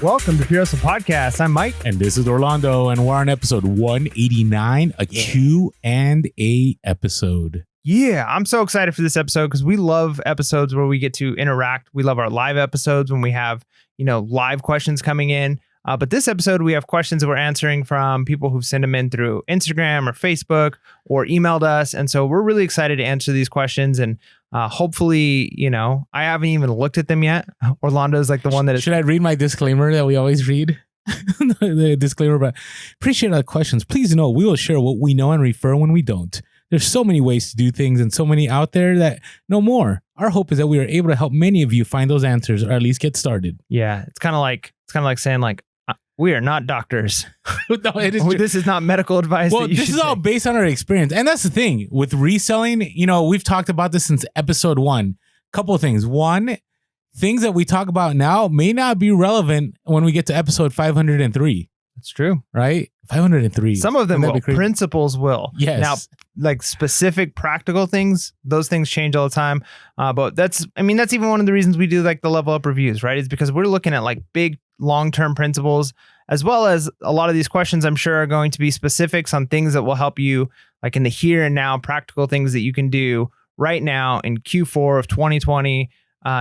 Welcome to Pure Hustle Podcast. I'm Mike. And this is Orlando, and we're on episode 189, a Q&A episode. Yeah, I'm so excited for this episode because we love episodes where we get to interact. We love our live episodes when we have, live questions coming in. But this episode, we have questions that we're answering from people who've sent them in through Instagram or Facebook or emailed us. And so we're really excited to answer these questions. And hopefully, I haven't even looked at them yet. Orlando's like the one that is. Should I read my disclaimer that we always read? The disclaimer, but appreciate our questions. Please know we will share what we know and refer when we don't. There's so many ways to do things and so many out there that know more. Our hope is that we are able to help many of you find those answers or at least get started. Yeah, it's kind of like saying like, we are not doctors. No, it is this is not medical advice. Well, this is all based on our experience. And that's the thing with reselling. We've talked about this since episode 1. Couple of things. One, things that we talk about now may not be relevant when we get to episode 503. That's true. Right? 503. Some of them will. Principles will. Yes. Now, like specific practical things, those things change all the time. But that's even one of the reasons we do like the level up reviews, right? It's because we're looking at like big long-term principles, as well as a lot of these questions I'm sure are going to be specifics on things that will help you like in the here and now, practical things that you can do right now in Q4 of 2020,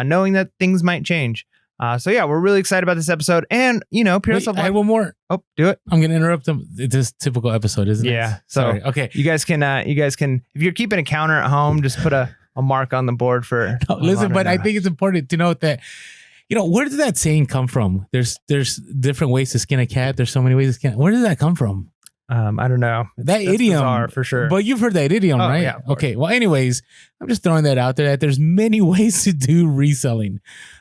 knowing that things might change. So yeah, we're really excited about this episode. And Pure Hustle. I have one more. Oh, do it. I'm gonna interrupt them. It's a typical episode, isn't it? Yeah. Sorry. Okay. You guys can if you're keeping a counter at home, just put a mark on the board for. No, listen, but I think it's important to note that where did that saying come from? There's different ways to skin a cat. There's so many ways to skin. Where did that come from? I don't know. That's idiom bizarre, for sure. But you've heard that idiom, right? Yeah, okay. Well, anyways, I'm just throwing that out there that there's many ways to do reselling,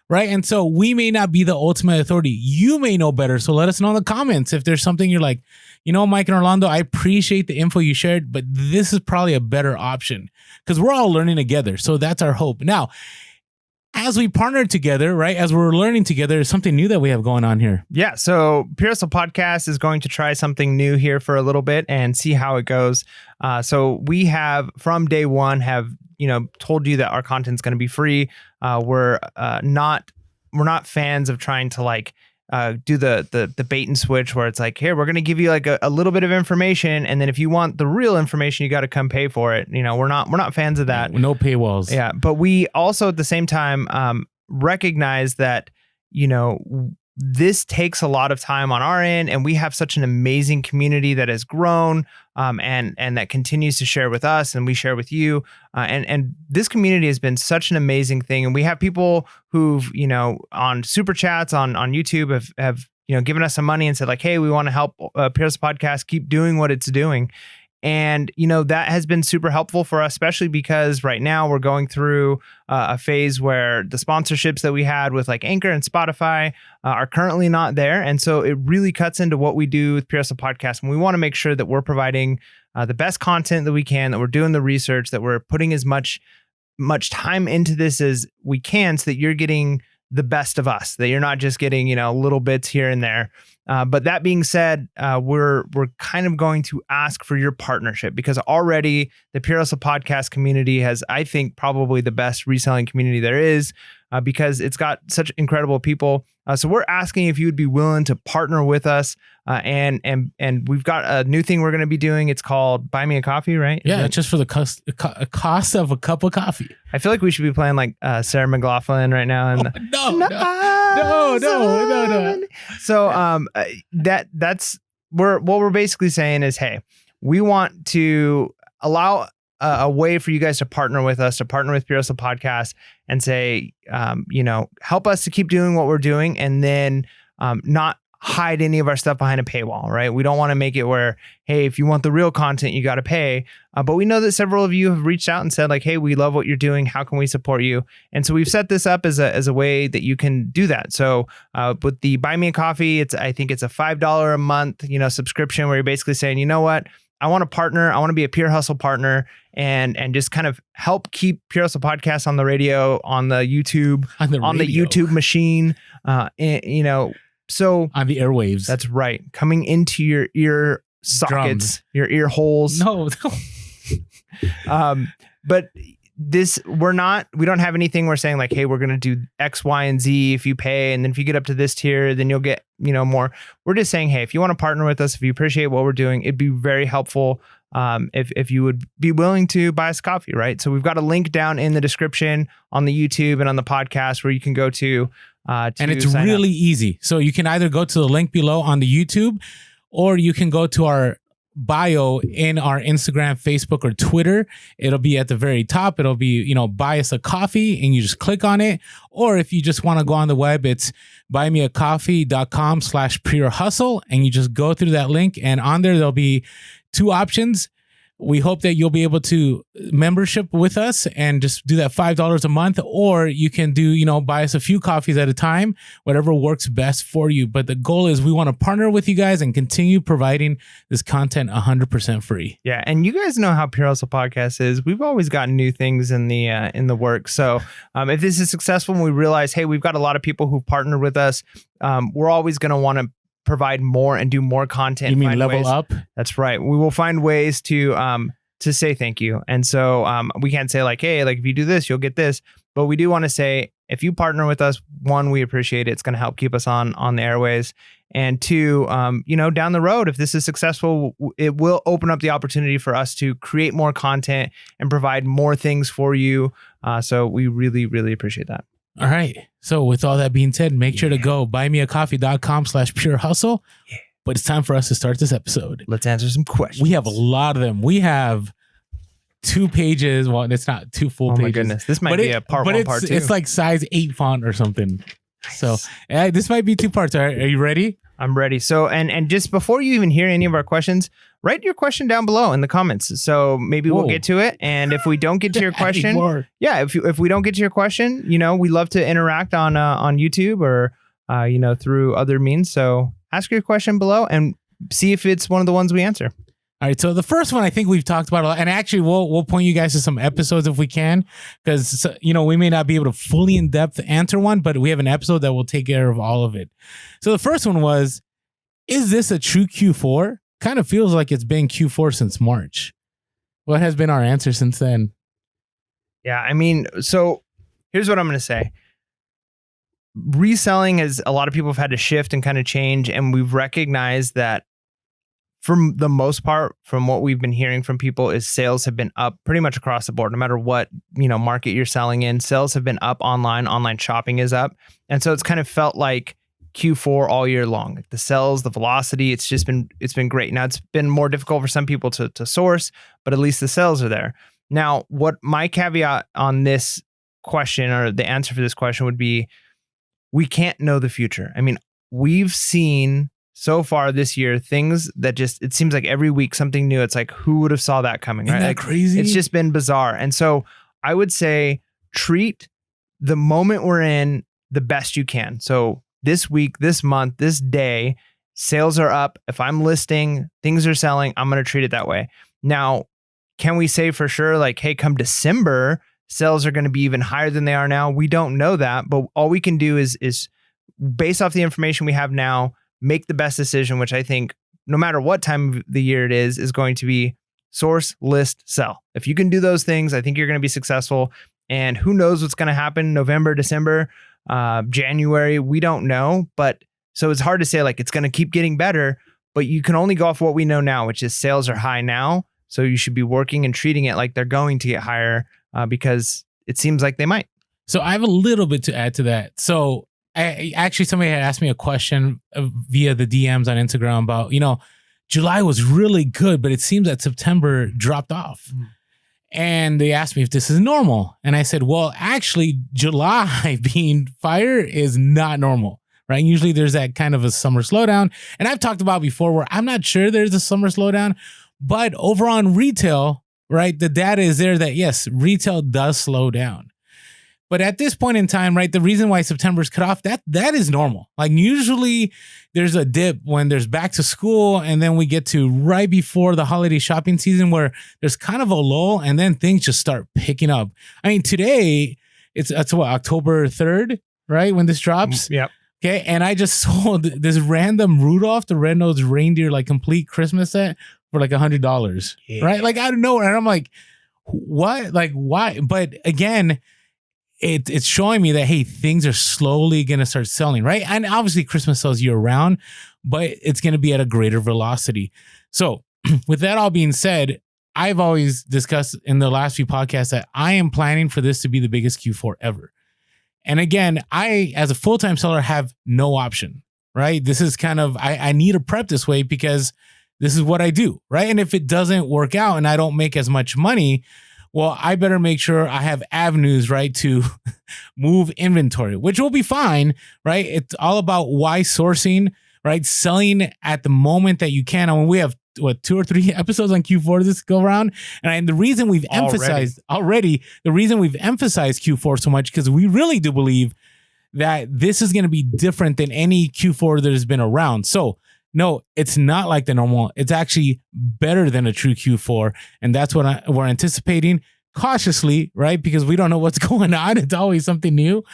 right? And so we may not be the ultimate authority. You may know better. So let us know in the comments if there's something you're like, Mike and Orlando, I appreciate the info you shared, but this is probably a better option because we're all learning together. So that's our hope. Now, as we partner together, right, as we're learning together, there's something new that we have going on here. Yeah, so Pure Hustle Podcast is going to try something new here for a little bit and see how it goes. So we have, from day one, told you that our content's going to be free. We're not fans of trying to do the bait and switch where it's like, here, we're going to give you like a little bit of information, and then if you want the real information, you got to come pay for it. We're not fans of that. No paywalls. Yeah, but we also at the same time recognize that this takes a lot of time on our end, and we have such an amazing community that has grown and that continues to share with us, and we share with you. And this community has been such an amazing thing. And we have people who've, on super chats on YouTube have given us some money and said like, hey, we want to help Pure Hustle Podcast keep doing what it's doing. And, that has been super helpful for us, especially because right now we're going through a phase where the sponsorships that we had with like Anchor and Spotify are currently not there. And so it really cuts into what we do with Pure Hustle Podcast. And we want to make sure that we're providing the best content that we can, that we're doing the research, that we're putting as much time into this as we can so that you're getting the best of us, that you're not just getting, little bits here and there. But that being said, we're kind of going to ask for your partnership because already the Pure Hustle Podcast community has, I think, probably the best reselling community there is because it's got such incredible people. So we're asking if you would be willing to partner with us. And we've got a new thing we're going to be doing. It's called Buy Me a Coffee, right? Yeah, just for the cost of a cup of coffee. I feel like we should be playing like Sarah McLachlan right now. And No. So that's what we're basically saying is, hey, we want to allow a way for you guys to partner with us, to partner with Pure Hustle Podcast and say, help us to keep doing what we're doing and then not hide any of our stuff behind a paywall, right? We don't want to make it where, hey, if you want the real content, you got to pay. But we know that several of you have reached out and said like, hey, we love what you're doing. How can we support you? And so we've set this up as a way that you can do that. So with the Buy Me a Coffee, I think it's a $5 a month, subscription where you're basically saying, you know what? I want to partner. I want to be a Pure Hustle partner and just kind of help keep Pure Hustle Podcast on the radio, on the YouTube, on the YouTube machine, so on the airwaves. That's right. Coming into your ear sockets, your ear holes. No. But we don't have anything we're saying like, hey, we're going to do X, Y, and Z if you pay. And then if you get up to this tier, then you'll get, more. We're just saying, hey, if you want to partner with us, if you appreciate what we're doing, it'd be very helpful. If you would be willing to buy us coffee, right? So we've got a link down in the description on the YouTube and on the podcast where you can go to and it's really easy. So you can either go to the link below on the YouTube, or you can go to our bio in our Instagram, Facebook, or Twitter. It'll be at the very top. It'll be, buy us a coffee, and you just click on it. Or if you just want to go on the web, it's buymeacoffee.com/purehustle, and you just go through that link, and on there'll be 2 options. We hope that you'll be able to membership with us and just do that $5 a month, or you can do, buy us a few coffees at a time, whatever works best for you. But the goal is we want to partner with you guys and continue providing this content 100% free. Yeah. And you guys know how Pure Hustle Podcast is. We've always got new things in the works. So if this is successful and we realize, hey, we've got a lot of people who've partnered with us, we're always going to want to provide more and do more content. You mean level up? That's right. We will find ways to say thank you. And so we can't say like, hey, like if you do this, you'll get this. But we do want to say, if you partner with us, 1, we appreciate it. It's going to help keep us on the airways. And 2, down the road, if this is successful, it will open up the opportunity for us to create more content and provide more things for you. So we really, really appreciate that. All right. So with all that being said, make sure to go buymeacoffee.com/purehustle. Yeah. But it's time for us to start this episode. Let's answer some questions. We have a lot of them. We have 2 pages. Well, it's not 2 full pages. Oh my goodness. This might be a part 1, part 2. It's like size 8 font or something. Nice. So this might be 2 parts. Are you ready? I'm ready. So, and just before you even hear any of our questions, write your question down below in the comments. So maybe we'll get to it. And if we don't get to your question, if we don't get to your question, we love to interact on YouTube or, through other means. So ask your question below and see if it's one of the ones we answer. All right. So the first one, I think we've talked about a lot, and actually we'll point you guys to some episodes if we can, because, we may not be able to fully in depth answer one, but we have an episode that will take care of all of it. So the first one was, is this a true Q4? Kind of feels like it's been Q4 since March. What has been our answer since then? Yeah. I mean, so here's what I'm going to say. Reselling is, a lot of people have had to shift and kind of change. And we've recognized that for the most part, from what we've been hearing from people, is sales have been up pretty much across the board. No matter what, market you're selling in, sales have been up online shopping is up. And so it's kind of felt like Q4 all year long. Like the sales, the velocity, it's been great. Now it's been more difficult for some people to source, but at least the sales are there. Now, what my caveat on this question, or the answer for this question, would be, we can't know the future. I mean, we've seen so far this year things that just, it seems like every week something new. It's like, who would have saw that coming? Isn't that crazy? It's just been bizarre. And so I would say treat the moment we're in the best you can. So this week, this month, this day, sales are up. If I'm listing, things are selling, I'm going to treat it that way. Now, can we say for sure, like, hey, come December, sales are going to be even higher than they are now? We don't know that, but all we can do is based off the information we have now, make the best decision, which I think no matter what time of the year it is going to be source, list, sell. If you can do those things, I think you're going to be successful. And who knows what's going to happen November, December, January, we don't know. But so it's hard to say like it's going to keep getting better, but you can only go off what we know now, which is sales are high now. So you should be working and treating it like they're going to get higher because it seems like they might. So I have a little bit to add to that. So somebody had asked me a question via the DMs on Instagram about, July was really good, but it seems that September dropped off. Mm. And they asked me if this is normal. And I said, well, actually, July being fire is not normal, right? Usually there's that kind of a summer slowdown. And I've talked about before where I'm not sure there's a summer slowdown, but over on retail, right, the data is there that, yes, retail does slow down. But at this point in time, right, the reason why September's cut off, that is normal. Like usually there's a dip when there's back to school, and then we get to right before the holiday shopping season where there's kind of a lull, and then things just start picking up. I mean, today, that's what, October 3rd, right, when this drops? Yep. Okay, and I just sold this random Rudolph the Red-Nosed Reindeer, like complete Christmas set for like $100, right? Like out of nowhere. And I'm like, what? Like, why? But again, it's showing me that, hey, things are slowly going to start selling, right? And obviously Christmas sells year round, but it's going to be at a greater velocity. So with that all being said, I've always discussed in the last few podcasts that I am planning for this to be the biggest Q4 ever. And again, I, as a full-time seller, have no option, right? This is kind of, I need to prep this way because this is what I do, right? And if it doesn't work out and I don't make as much money, well, I better make sure I have avenues, right, to move inventory, which will be fine, right? It's all about wise sourcing, right? Selling at the moment that you can. I mean, we have, 2 or 3 episodes on Q4 this go around. And the reason we've emphasized the reason we've emphasized Q4 so much, because we really do believe that this is going to be different than any Q4 that has been around. So no, it's not like the normal. It's actually better than a true Q4. And that's what we're anticipating cautiously, right? Because we don't know what's going on. It's always something new.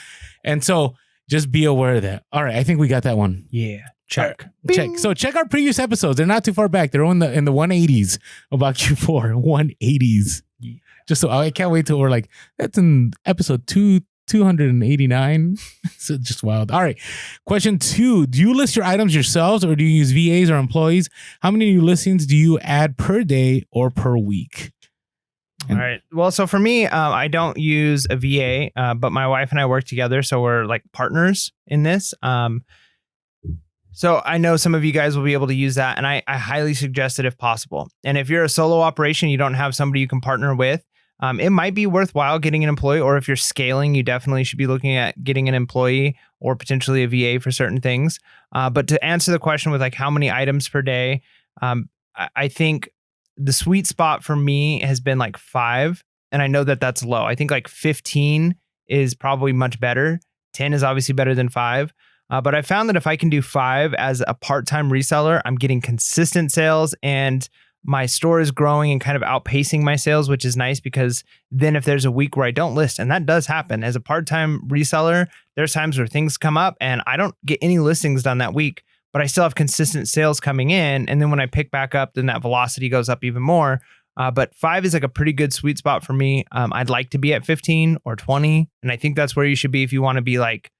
And so just be aware of that. All right. I think we got that one. Yeah. Check. Check. So check our previous episodes. They're not too far back. They're in the 180s about Q4. 180s. Yeah. Just so I can't wait till we're like, that's in episode 289. So just wild. All right. Question 2. Do you list your items yourselves or do you use VAs or employees? How many new listings do you add per day or per week? All right. Well, so for me, I don't use a VA, but my wife and I work together. So we're like partners in this. So I know some of you guys will be able to use that, and I highly suggest it if possible. And if you're a solo operation, you don't have somebody you can partner with, it might be worthwhile getting an employee, or if you're scaling, you definitely should be looking at getting an employee or potentially a VA for certain things. But to answer the question with like how many items per day, I think the sweet spot for me has been like 5, and I know that that's low. I think like 15 is probably much better. 10 is obviously better than 5. But I found that if I can do 5 as a part-time reseller, I'm getting consistent sales and my store is growing and kind of outpacing my sales, which is nice because then if there's a week where I don't list, and that does happen as a part-time reseller, there's times where things come up and I don't get any listings done that week, but I still have consistent sales coming in. And then when I pick back up, then that velocity goes up even more. But 5 is like a pretty good sweet spot for me. I'd like to be at 15 or 20. And I think that's where you should be if you want to be like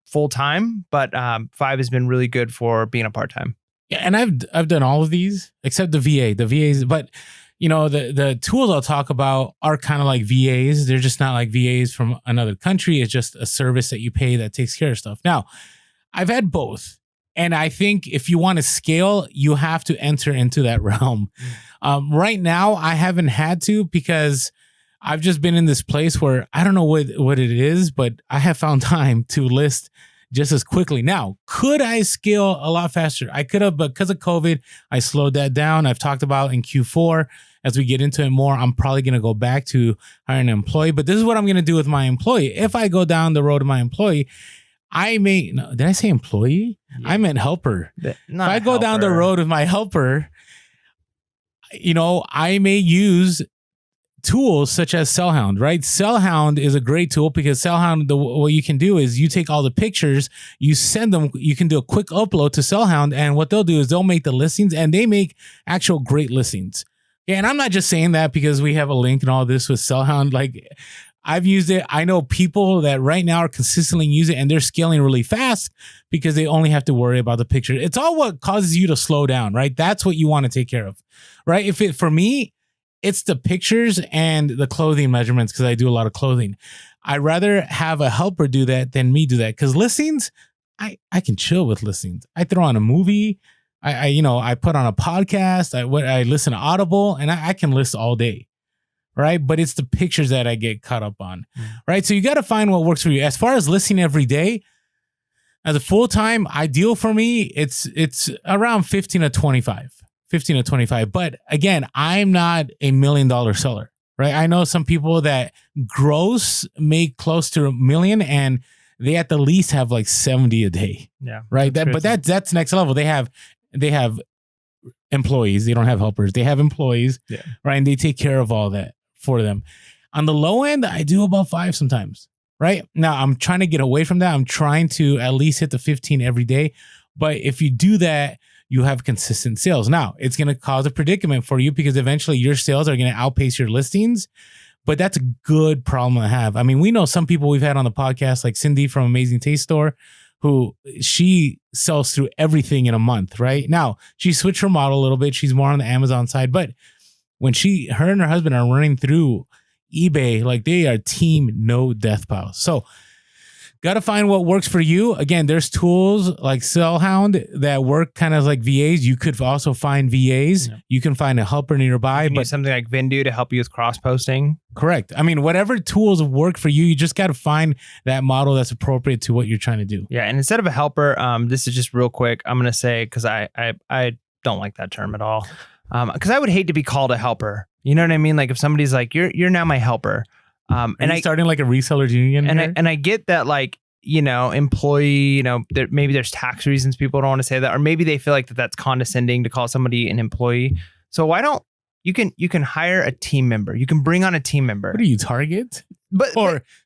full time, but 5 has been really good for being a part time. Yeah, and I've done all of these except the VAs, but you know the tools I'll talk about are kind of like VAs. They're just not like VAs from another country. It's just a service that you pay that takes care of stuff. Now, I've had both, and I think if you want to scale, you have to enter into that realm. Right now, I haven't had to because I've just been in this place where I don't know what it is, but I have found time to list just as quickly. Now, could I scale a lot faster? I could have, but because of COVID, I slowed that down. I've talked about in Q4, as we get into it more, I'm probably going to go back to hiring an employee, but this is what I'm going to do with my employee. If I go down the road of my employee, did I say employee? Yeah. I meant helper. If I go down the road with my helper, I may use tools such as Sellhound, right? Sellhound is a great tool because Sellhound, what you can do is you take all the pictures, you send them, you can do a quick upload to Sellhound, and what they'll do is they'll make the listings, and they make actual great listings. Yeah, and I'm not just saying that because we have a link and all this with Sellhound. Like, I've used it. I know people that right now are consistently using it, and they're scaling really fast because they only have to worry about the picture. It's all what causes you to slow down, right? That's what you want to take care of, right? For me, it's the pictures and the clothing measurements because I do a lot of clothing. I'd rather have a helper do that than me do that because listings, I can chill with listings. I throw on a movie. I put on a podcast. I listen to Audible, and I can list all day, right? But it's the pictures that I get caught up on, right? So you got to find what works for you. As far as listing every day, as a full-time ideal for me, it's around 15 to 25. 15 to 25. But again, I'm not a $1 million seller, right? I know some people that gross make close to $1 million and they at the least have like 70 a day. Yeah. Right. That's next level. They have employees. They don't have helpers. They have employees. Yeah. Right. And they take care of all that for them. On the low end, I do about 5 sometimes. Right. Now I'm trying to get away from that. I'm trying to at least hit the 15 every day. But if you do that, you have consistent sales. Now, it's going to cause a predicament for you because eventually your sales are going to outpace your listings. but that's a good problem to have. I mean, we know some people we've had on the podcast, like Cindy from Amazing Taste Store, who she sells through everything in a month, right? Now, she switched her model a little bit. She's more on the Amazon side, but when her and her husband are running through eBay, like they are team no death pals. So got to find what works for you. Again, there's tools like Sellhound that work kind of like VAs. You could also find VAs. Yeah. You can find a helper nearby. You can use something like Vindu to help you with cross-posting. Correct. I mean, whatever tools work for you, you just got to find that model that's appropriate to what you're trying to do. Yeah, and instead of a helper, this is just real quick. I'm going to say, because I don't like that term at all. Because I would hate to be called a helper. You know what I mean? Like if somebody's like, you're now my helper. And starting like a reseller union, and I get that, like, you know, employee, you know, maybe there's tax reasons people don't want to say that, or maybe they feel like that's condescending to call somebody an employee. So why don't you can hire a team member? You can bring on a team member. What are you, Target?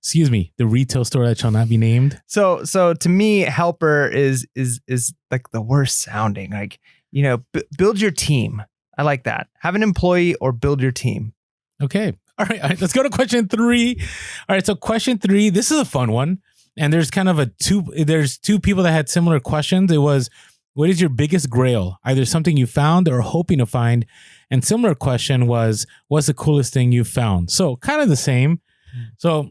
Excuse me, the retail store that shall not be named. So to me, helper is like the worst sounding. Like, you know, build your team. I like that. Have an employee or build your team. Okay. All right. Let's go to question 3. All right. So question 3, this is a fun one. And there's kind of there's two people that had similar questions. It was, what is your biggest grail? Either something you found or hoping to find. And similar question was, what's the coolest thing you found? So kind of the same. So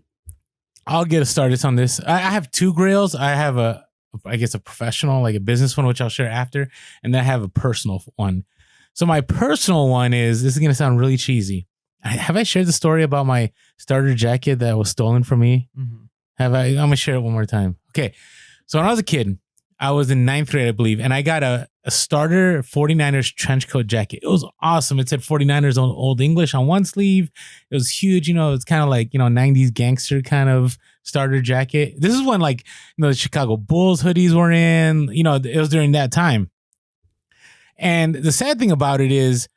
I'll get us started on this. I have 2 grails. I have I guess a professional, like a business one, which I'll share after. And then I have a personal one. So my personal one this is going to sound really cheesy. Have I shared the story about my starter jacket that was stolen from me? Mm-hmm. I'm going to share it one more time. Okay. So when I was a kid, I was in 9th grade, I believe, and I got a starter 49ers trench coat jacket. It was awesome. It said 49ers on Old English on one sleeve. It was huge. You know, it's kind of like, you know, 90s gangster kind of starter jacket. This is when, like, you know, the Chicago Bulls hoodies were in, you know, it was during that time. And the sad thing about it is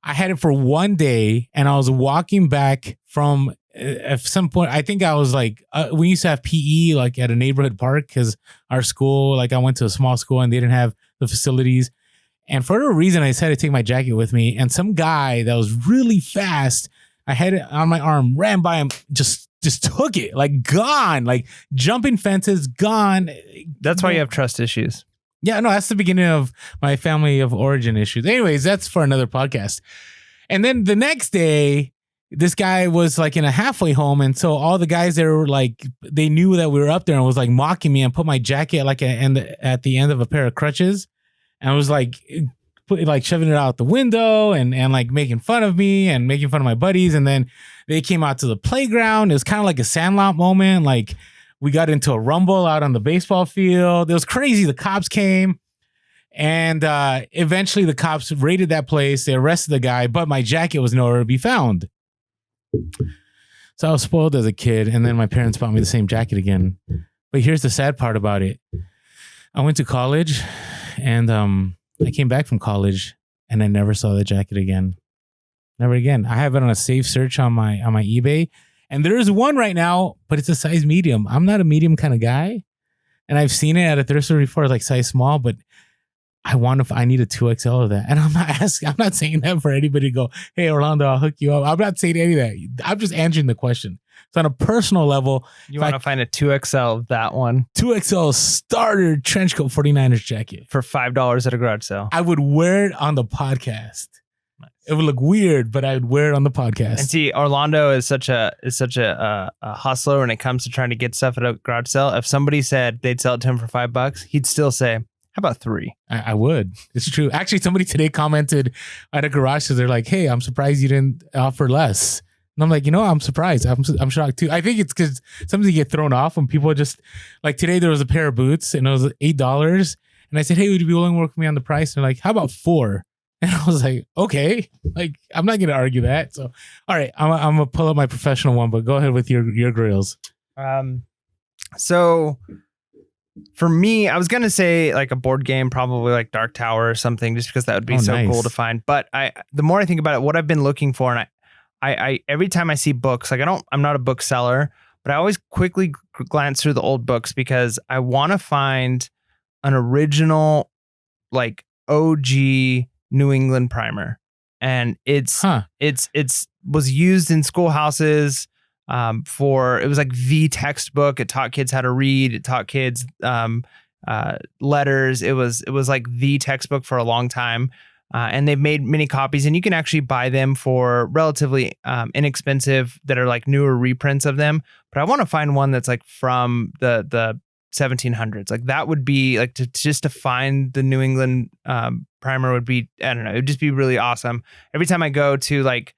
I had it for one day and I was walking back from at some point, I think I was like, we used to have PE like at a neighborhood park because our school, like I went to a small school and they didn't have the facilities. And for a reason, I decided to take my jacket with me. And some guy that was really fast, I had it on my arm, ran by him, just took it, like gone, like jumping fences, gone. That's why you have trust issues. Yeah, no, that's the beginning of my family of origin issues. Anyways, that's for another podcast. And then the next day, this guy was like in a halfway home. And so all the guys there were like, they knew that we were up there and was like mocking me and put my jacket like at the end of a pair of crutches. And I was like, shoving it out the window and like making fun of me and making fun of my buddies. And then they came out to the playground. It was kind of like a Sandlot moment. Like we got into a rumble out on the baseball field. It was crazy. The cops came. And eventually the cops raided that place. They arrested the guy, but my jacket was nowhere to be found. So I was spoiled as a kid, and then my parents bought me the same jacket again. But here's the sad part about it. I went to college, and I came back from college, and I never saw the jacket again. Never again. I have it on a safe search on my eBay, and there is one right now, but it's a size medium. I'm not a medium kind of guy, and I've seen it at a thrift store before, like size small, but I need a 2XL of that. And I'm not saying that for anybody to go, hey, Orlando, I'll hook you up. I'm not saying any of that. I'm just answering the question. So on a personal level, you want to find a 2XL of that one. 2XL starter trench coat 49ers jacket. For $5 at a garage sale. I would wear it on the podcast. Nice. It would look weird, but I would wear it on the podcast. And see, Orlando is such a hustler when it comes to trying to get stuff at a garage sale. If somebody said they'd sell it to him for $5, he'd still say, how about 3? I would. It's true. Actually, somebody today commented at a garage sale. They're like, hey, I'm surprised you didn't offer less. And I'm like, you know, I'm surprised. I'm shocked too. I think it's because sometimes you get thrown off when people just, like today there was a pair of boots and it was $8. And I said, hey, would you be willing to work with me on the price? And they're like, how about 4? And I was like, okay, like I'm not going to argue that. So, all right, I'm going to pull up my professional one, but go ahead with your grills. So for me, I was going to say like a board game, probably like Dark Tower or something, just because that would be nice. Cool to find. But the more I think about it, what I've been looking for, and I every time I see books, like I'm not a bookseller, but I always quickly glance through the old books because I want to find an original, like OG New England primer. And it's was used in schoolhouses for, it was like the textbook. It taught kids how to read. It taught kids letters. It was like the textbook for a long time. And they've made many copies, and you can actually buy them for relatively inexpensive that are like newer reprints of them. But I want to find one that's like from the 1700s. Like that would be like just to find the New England primer would be, I don't know, it would just be really awesome. Every time I go to like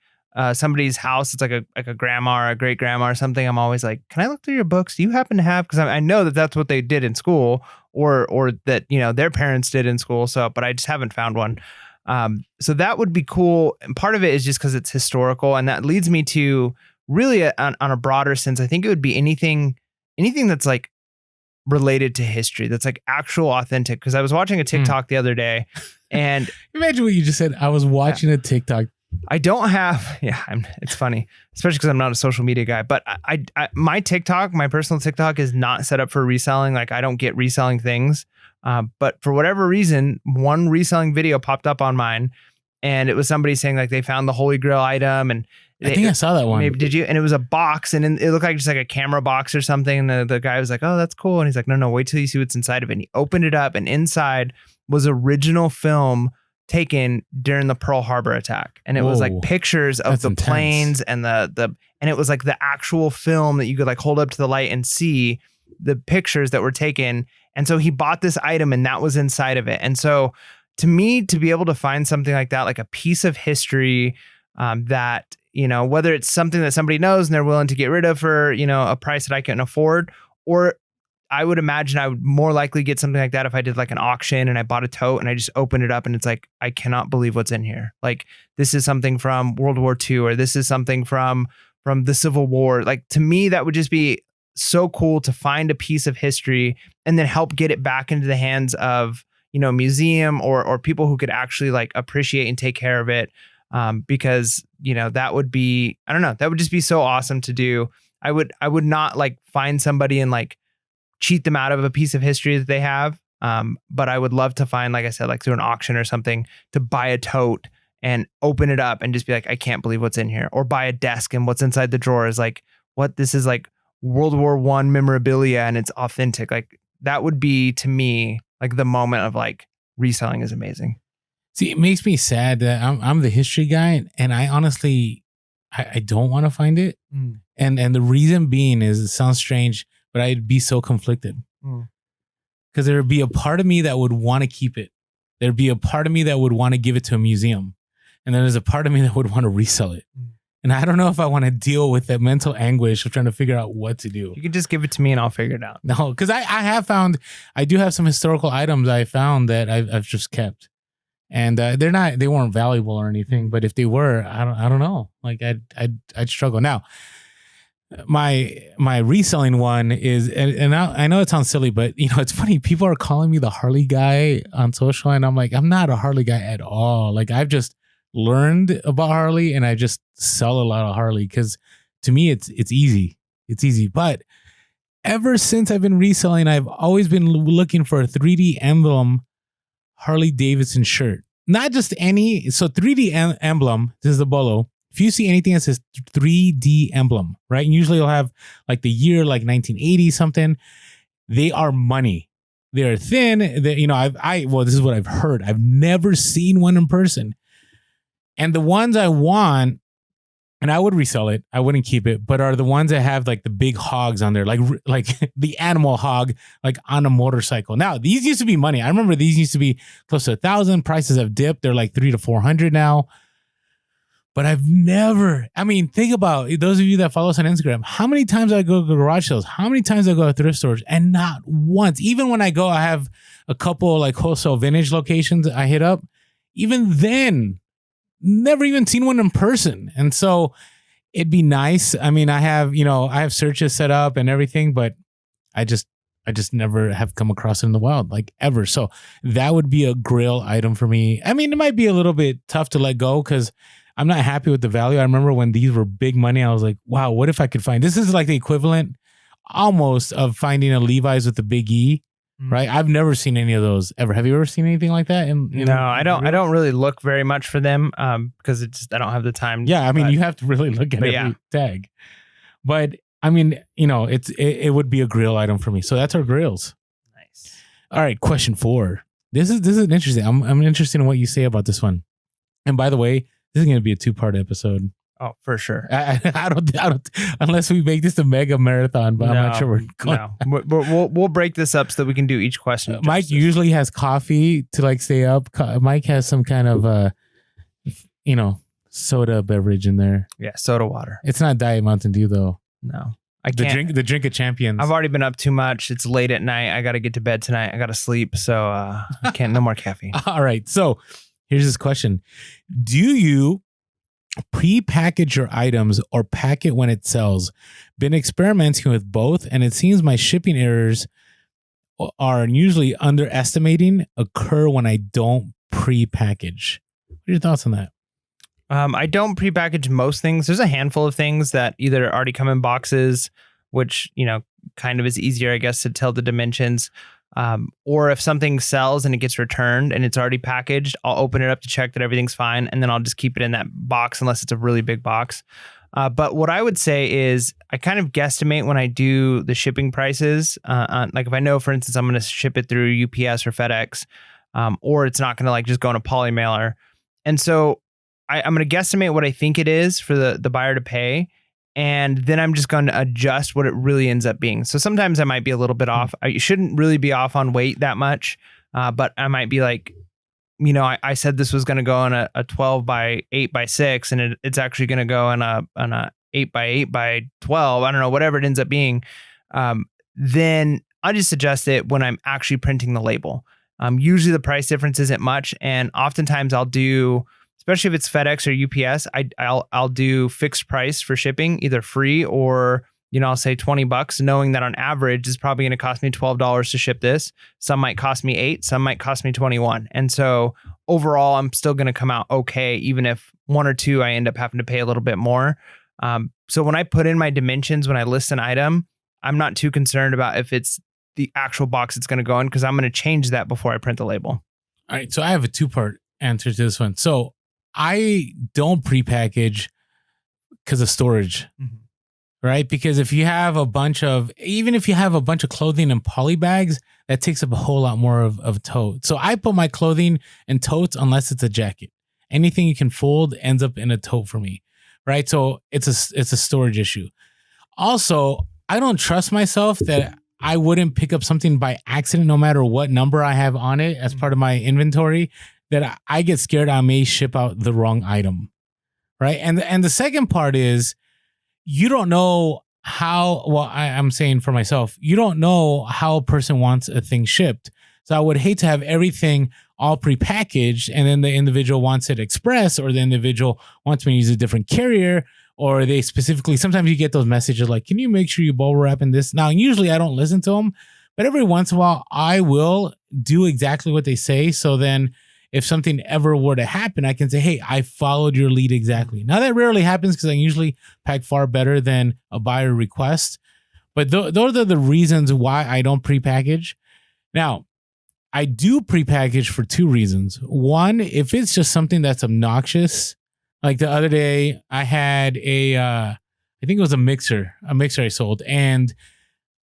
somebody's house, it's like a grandma or a great grandma or something, I'm always like, can I look through your books? Do you happen to have, because I know that that's what they did in school, or that, you know, their parents did in school. So, but I just haven't found one. So that would be cool. And part of it is just because it's historical. And that leads me to really on a broader sense, I think it would be anything that's like related to history, that's like actual authentic. Because I was watching a TikTok the other day, and imagine what you just said. I was watching a TikTok. I don't have, it's funny, especially because I'm not a social media guy, but my TikTok, my personal TikTok is not set up for reselling. Like I don't get reselling things. But for whatever reason, one reselling video popped up on mine, and it was somebody saying like they found the Holy Grail item, and I think I saw that one. Maybe did you? And it was a box, and it looked like just like a camera box or something. And the guy was like, "Oh, that's cool," and he's like, "No, wait till you see what's inside of it." And he opened it up, and inside was original film taken during the Pearl Harbor attack, and it was like pictures of the planes and the and it was like the actual film that you could like hold up to the light and see the pictures that were taken. And so he bought this item, and that was inside of it. And so to me, to be able to find something like that, like a piece of history that, you know, whether it's something that somebody knows and they're willing to get rid of for, you know, a price that I can afford, or I would imagine I would more likely get something like that if I did like an auction and I bought a tote and I just opened it up and it's like, I cannot believe what's in here. Like this is something from World War II, or this is something from the Civil War. Like to me, that would just be so cool to find a piece of history and then help get it back into the hands of, you know, museum or people who could actually like appreciate and take care of it. Because, you know, that would be, I don't know, that would just be so awesome to do. I would not like find somebody and like cheat them out of a piece of history that they have. But I would love to find, like I said, like through an auction or something, to buy a tote and open it up and just be like, I can't believe what's in here. Or buy a desk and what's inside the drawer is like, what, this is like World War I memorabilia and it's authentic. Like that would be, to me, like the moment of like reselling is amazing. See, it makes me sad that I'm the history guy, and I honestly, I don't want to find it. And the reason being is, it sounds strange, but I'd be so conflicted. Because there would be a part of me that would want to keep it. There'd be a part of me that would want to give it to a museum. And then there's a part of me that would want to resell it. And I don't know if I want to deal with that mental anguish of trying to figure out what to do. You can just give it to me and I'll figure it out. No, because I do have some historical items I found that I've just kept. And they weren't valuable or anything, but if they were, I don't know. Like I'd struggle. Now, my reselling one is, and I know it sounds silly, but you know, it's funny. People are calling me the Harley guy on social, and I'm like, I'm not a Harley guy at all. Like I've just learned about Harley, and I just sell a lot of Harley because to me it's easy. It's easy. But ever since I've been reselling, I've always been looking for a 3D emblem Harley Davidson shirt. Not just any. So 3D emblem, this is the bolo. If you see anything that says 3D emblem, right? And usually you'll have like the year, like 1980 something. They are money. They're thin. You know, well, this is what I've heard. I've never seen one in person. And the ones I want, and I would resell it, I wouldn't keep it, but are the ones that have like the big hogs on there, like the animal hog, like on a motorcycle. Now, these used to be money. I remember these used to be close to 1,000. Prices have dipped. They're like $300 to $400 now. But I've never, I mean, think about it, those of you that follow us on Instagram, how many times I go to garage sales, how many times I go to thrift stores, and not once. Even when I go, I have a couple like wholesale vintage locations I hit up. Even then, never even seen one in person. And so it'd be nice. I mean, I have searches set up and everything, but I just never have come across it in the wild, like ever. So that would be a grail item for me. I mean, it might be a little bit tough to let go because I'm not happy with the value. I remember when these were big money, I was like, wow, what if I could find, this is like the equivalent almost of finding a Levi's with a big E. right? I've never seen any of those ever. Have you ever seen anything like that? No, I don't. I don't really look very much for them because I don't have the time. Yeah, I mean, you have to really look at every tag. But I mean, it would be a grill item for me. So that's our grills. Nice. All right, question 4. This is interesting. I'm interested in what you say about this one. And by the way, this is going to be a 2-part episode. Oh, for sure. I don't unless we make this a mega marathon, but I'm not sure we're going. No, we'll break this up so that we can do each question. Mike usually has coffee to like stay up. Mike has some kind of soda beverage in there. Yeah, soda water. It's not Diet Mountain Dew though. No. I can't. The drink of champions. I've already been up too much. It's late at night. I got to get to bed tonight. I got to sleep. So I can't, no more caffeine. All right. So here's this question. Do you pre-package your items or pack it when it sells? Been experimenting with both, and it seems my shipping errors are usually underestimating occur when I don't pre-package. What are your thoughts on that? I don't pre-package most things. There's a handful of things that either already come in boxes, which, kind of is easier, I guess, to tell the dimensions. Or if something sells and it gets returned and it's already packaged, I'll open it up to check that everything's fine. And then I'll just keep it in that box unless it's a really big box. But what I would say is I kind of guesstimate when I do the shipping prices. Like if I know, for instance, I'm going to ship it through UPS or FedEx, or it's not going to like just go in a poly mailer. And so I'm going to guesstimate what I think it is for the buyer to pay. And then I'm just going to adjust what it really ends up being. So sometimes I might be a little bit off. I shouldn't really be off on weight that much. But I might be like, I said this was going to go on a 12 by 8 by 6, and it's actually going to go on a 8 by 8 by 12. I don't know, whatever it ends up being. Then I'll just adjust it when I'm actually printing the label. Usually the price difference isn't much. And oftentimes I'll do, especially if it's FedEx or UPS, I'll do fixed price for shipping, either free or, I'll say $20, knowing that on average it's probably going to cost me $12 to ship this. Some might cost me $8, some might cost me $21. And so overall, I'm still going to come out okay, even if 1 or 2 I end up having to pay a little bit more. So when I put in my dimensions, when I list an item, I'm not too concerned about if it's the actual box it's going to go in, because I'm going to change that before I print the label. All right. So I have a 2-part answer to this one. So I don't prepackage because of storage, right? Because if you have a bunch of clothing in poly bags, that takes up a whole lot more of a tote. So I put my clothing in totes unless it's a jacket. Anything you can fold ends up in a tote for me, right? So it's a storage issue. Also, I don't trust myself that I wouldn't pick up something by accident, no matter what number I have on it as part of my inventory, that I get scared I may ship out the wrong item, right? And the second part is you don't know how, well, I'm saying for myself, you don't know how a person wants a thing shipped. So I would hate to have everything all prepackaged and then the individual wants it express, or the individual wants me to use a different carrier, or they specifically, sometimes you get those messages like, can you make sure you bubble wrap in this? Now, usually I don't listen to them, but every once in a while I will do exactly what they say. So then if something ever were to happen, I can say, hey, I followed your lead exactly. Now that rarely happens because I usually pack far better than a buyer request. But those are the reasons why I don't prepackage. Now, I do prepackage for 2 reasons. One, if it's just something that's obnoxious, like the other day I had I think it was a mixer I sold, and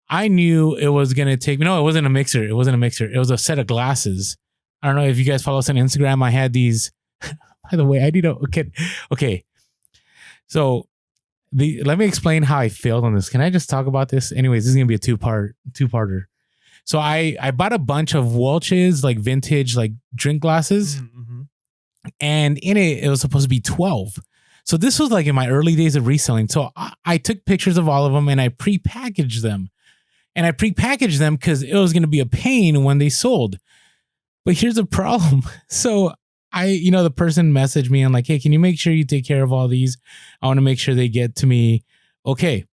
I knew it was going to take, no, it wasn't a mixer. It was a set of glasses. I don't know if you guys follow us on Instagram. I had these, by the way, I need to, okay. So let me explain how I failed on this. Can I just talk about this? Anyways, this is going to be a two-parter. So I bought a bunch of Welch's, like vintage, like drink glasses. And in it was supposed to be 12. So this was like in my early days of reselling. So I took pictures of all of them and I prepackaged them. And I prepackaged them because it was going to be a pain when they sold. But here's the problem. So the person messaged me and like, hey, can you make sure you take care of all these? I want to make sure they get to me. Okay.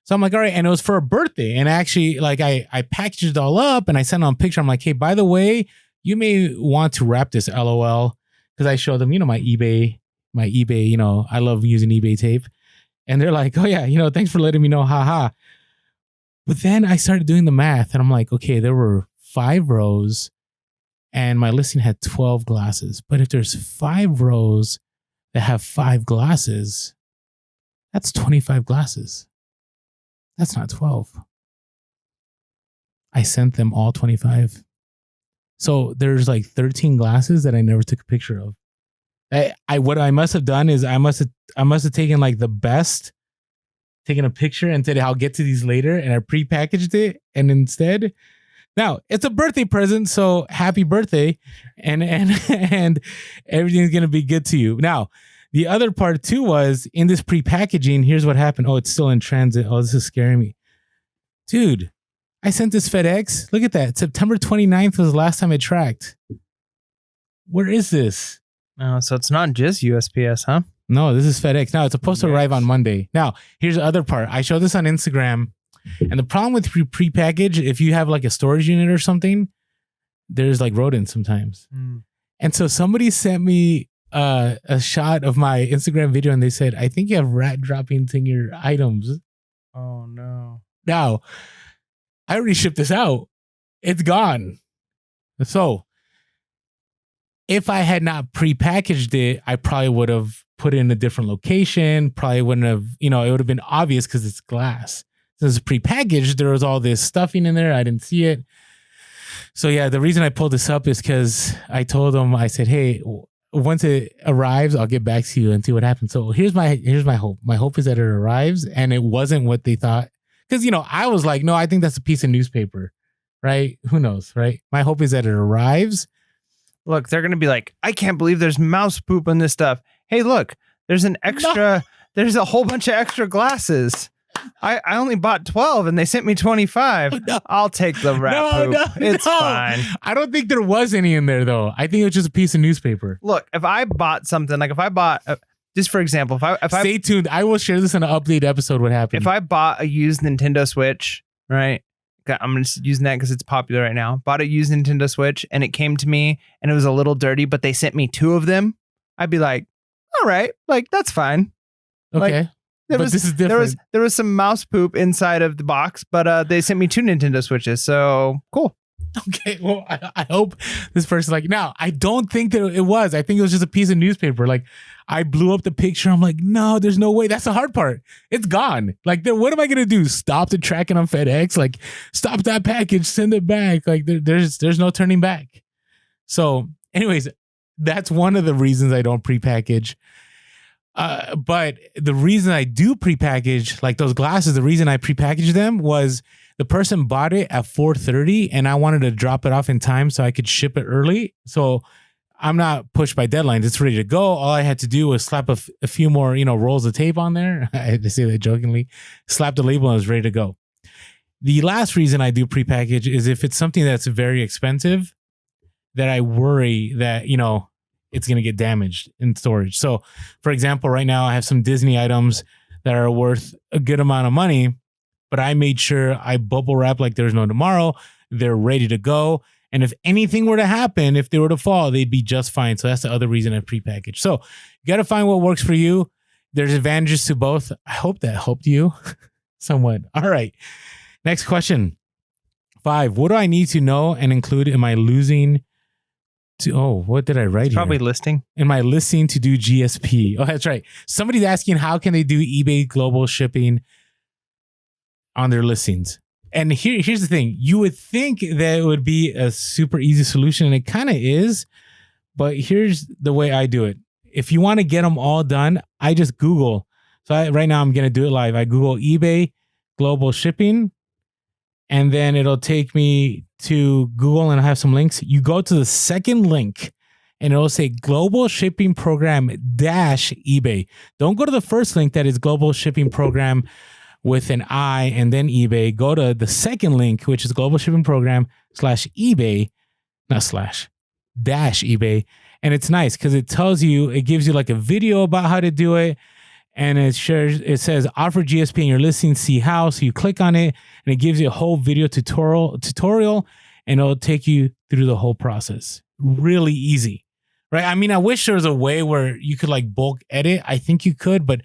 So I'm like, all right. And it was for a birthday. And actually, like I packaged it all up and I sent them a picture. I'm like, hey, by the way, you may want to wrap this, LOL. Because I showed them, my eBay, I love using eBay tape. And they're like, oh yeah, thanks for letting me know, haha. But then I started doing the math and I'm like, okay, there were 5 rows and my listing had 12 glasses. But if there's 5 rows that have 5 glasses, that's 25 glasses. That's not 12. I sent them all 25. So there's like 13 glasses that I never took a picture of. What I must have done is I must have taken like the best, taken a picture and said I'll get to these later, and I prepackaged it. And instead, now it's a birthday present, so happy birthday, and everything's gonna be good to you. Now, the other part too was in this prepackaging. Here's what happened. Oh, it's still in transit. Oh, this is scaring me, dude. I sent this FedEx. Look at that. September 29th was the last time I tracked. Where is this? Oh, so it's not just USPS, huh? No, this is FedEx. Now, it's supposed to arrive on Monday. Now, here's the other part. I showed this on Instagram. And the problem with prepackaged, if you have like a storage unit or something, there's like rodents sometimes. And so somebody sent me a shot of my Instagram video and they said, I think you have rat droppings in your items. Oh, no. Now, I already shipped this out. It's gone. So if I had not prepackaged it, I probably would have put it in a different location. Probably wouldn't have, it would have been obvious because it's glass. Since it's prepackaged, there was all this stuffing in there. I didn't see it. So yeah, the reason I pulled this up is because I told them, I said, hey, once it arrives, I'll get back to you and see what happens. So here's my hope. My hope is that it arrives and it wasn't what they thought. Because, I was like, no, I think that's a piece of newspaper, right? Who knows, right? My hope is that it arrives. Look, they're going to be like, I can't believe there's mouse poop on this stuff. Hey, look, there's there's a whole bunch of extra glasses. I only bought 12 and they sent me 25. No. I'll take the rat poop. It's fine. I don't think there was any in there, though. I think it was just a piece of newspaper. Look, if I bought something, like if I bought... just for example, stay tuned. I will share this in an update episode. What happened? If I bought a used Nintendo Switch, right? I'm just using that because it's popular right now. Bought a used Nintendo Switch and it came to me and it was a little dirty, but they sent me 2 of them. I'd be like, all right, like that's fine. Okay. Like, this is different. There was some mouse poop inside of the box, but they sent me 2 Nintendo Switches, so cool. Okay, well, I hope this person's like, no, I don't think that it was. I think it was just a piece of newspaper. Like, I blew up the picture. I'm like, no, there's no way. That's the hard part. It's gone. Like, what am I going to do? Stop the tracking on FedEx? Like, stop that package, send it back. Like, there's no turning back. So, anyways, that's one of the reasons I don't prepackage. But the reason I do prepackage, like those glasses, the reason I prepackaged them was the person bought it at 4:30 and I wanted to drop it off in time so I could ship it early. So I'm not pushed by deadlines. It's ready to go. All I had to do was slap a few more, rolls of tape on there. I had to say that jokingly. Slap the label and it was ready to go. The last reason I do prepackage is if it's something that's very expensive, that I worry that, it's going to get damaged in storage. So, for example, right now I have some Disney items that are worth a good amount of money, but I made sure I bubble wrap like there's no tomorrow. They're ready to go. And if anything were to happen, if they were to fall, they'd be just fine. So that's the other reason I prepackage. So you got to find what works for you. There's advantages to both. I hope that helped you somewhat. All right. Next question. 5. What do I need to know and include in my what did I write here? Probably listing. In my listing to do GSP. Oh, that's right. Somebody's asking how can they do eBay global shipping on their listings. And here's the thing. You would think that it would be a super easy solution, and it kind of is. But here's the way I do it. If you want to get them all done, I just Google. So right now I'm going to do it live. I Google eBay global shipping, and then it'll take me to Google and I have some links. You go to the second link and it'll say global shipping program -eBay. Don't go to the first link that is global shipping program with an I and then eBay. Go to the second link, which is global shipping program /eBay, not slash, -eBay. And it's nice because it gives you like a video about how to do it. And it says offer GSP in your listing, see how. So you click on it and it gives you a whole video tutorial and it'll take you through the whole process. Really easy, right? I mean, I wish there was a way where you could like bulk edit. I think you could, but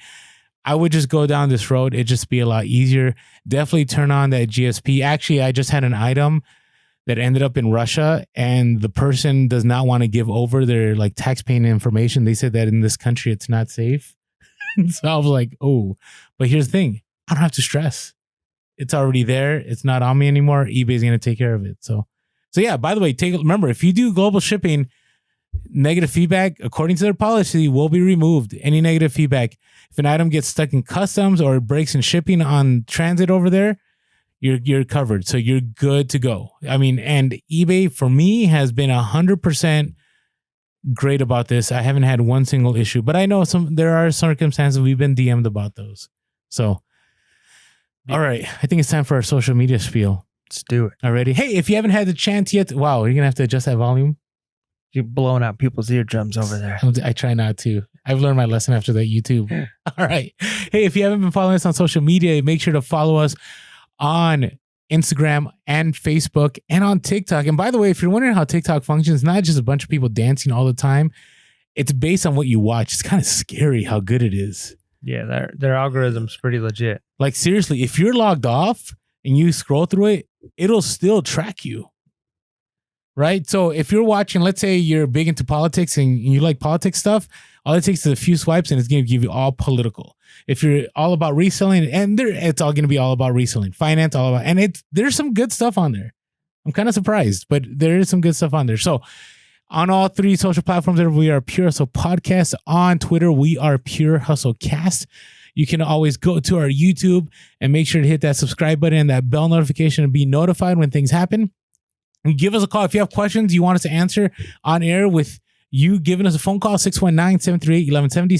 I would just go down this road. It'd just be a lot easier. Definitely turn on that GSP. Actually, I just had an item that ended up in Russia, and the person does not want to give over their like tax paying information. They said that in this country it's not safe. And so I was like, oh, but here's the thing. I don't have to stress. It's already there. It's not on me anymore. eBay's going to take care of it. So yeah, by the way, remember, if you do global shipping, negative feedback, according to their policy, will be removed. Any negative feedback. If an item gets stuck in customs or it breaks in shipping on transit over there, you're covered. So you're good to go. I mean, and eBay for me has been 100% great about this. I haven't had one single issue, but I know there are circumstances we've been DM'd about those. So, all right. I think it's time for our social media spiel. Let's do it. Already. Hey, if you haven't had the chance yet, wow, you're going to have to adjust that volume. You're blowing out people's eardrums over there. I try not to. I've learned my lesson after that YouTube. All right. Hey, if you haven't been following us on social media, make sure to follow us on Instagram and Facebook and on TikTok. And by the way, if you're wondering how TikTok functions, it's not just a bunch of people dancing all the time. It's based on what you watch. It's kind of scary how good it is. Yeah, their algorithm's pretty legit. Like seriously, if you're logged off and you scroll through it, it'll still track you. Right? So if you're watching, let's say you're big into politics and you like politics stuff, all it takes is a few swipes and it's going to give you all political. If you're all about reselling, and it's all going to be all about reselling, finance, all about, and there's some good stuff on there. I'm kind of surprised, but there is some good stuff on there. So on all three social platforms, we are Pure Hustle Podcast. On Twitter, we are Pure Hustle Cast. You can always go to our YouTube and make sure to hit that subscribe button and that bell notification and be notified when things happen. And give us a call if you have questions you want us to answer on air with you giving us a phone call, 619-738-1170,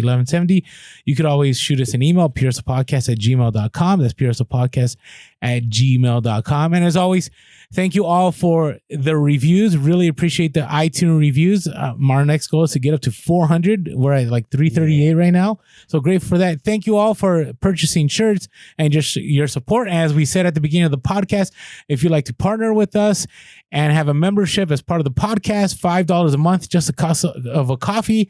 619-738-1170. You could always shoot us an email, purehustlepodcast@gmail.com. That's purehustlepodcast@gmail.com. And as always, thank you all for the reviews. Really appreciate the iTunes reviews. Our next goal is to get up to 400. We're at like 338 right now. So grateful for that. Thank you all for purchasing shirts and just your support. As we said at the beginning of the podcast, if you'd like to partner with us and have a membership as part of the podcast, $5 a month, just the cost of a coffee,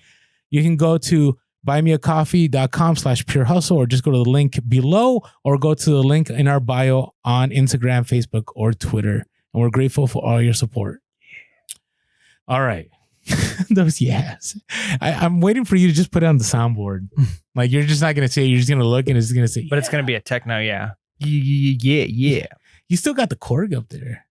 you can go to buymeacoffee.com/purehustle or just go to the link below or go to the link in our bio on Instagram, Facebook, or Twitter. And we're grateful for all your support. All right. Those yes. I'm waiting for you to just put it on the soundboard. Like you're just not going to say, you're just going to look and it's going to say, but it's going to be a techno. Yeah. Yeah. You still got the Korg up there.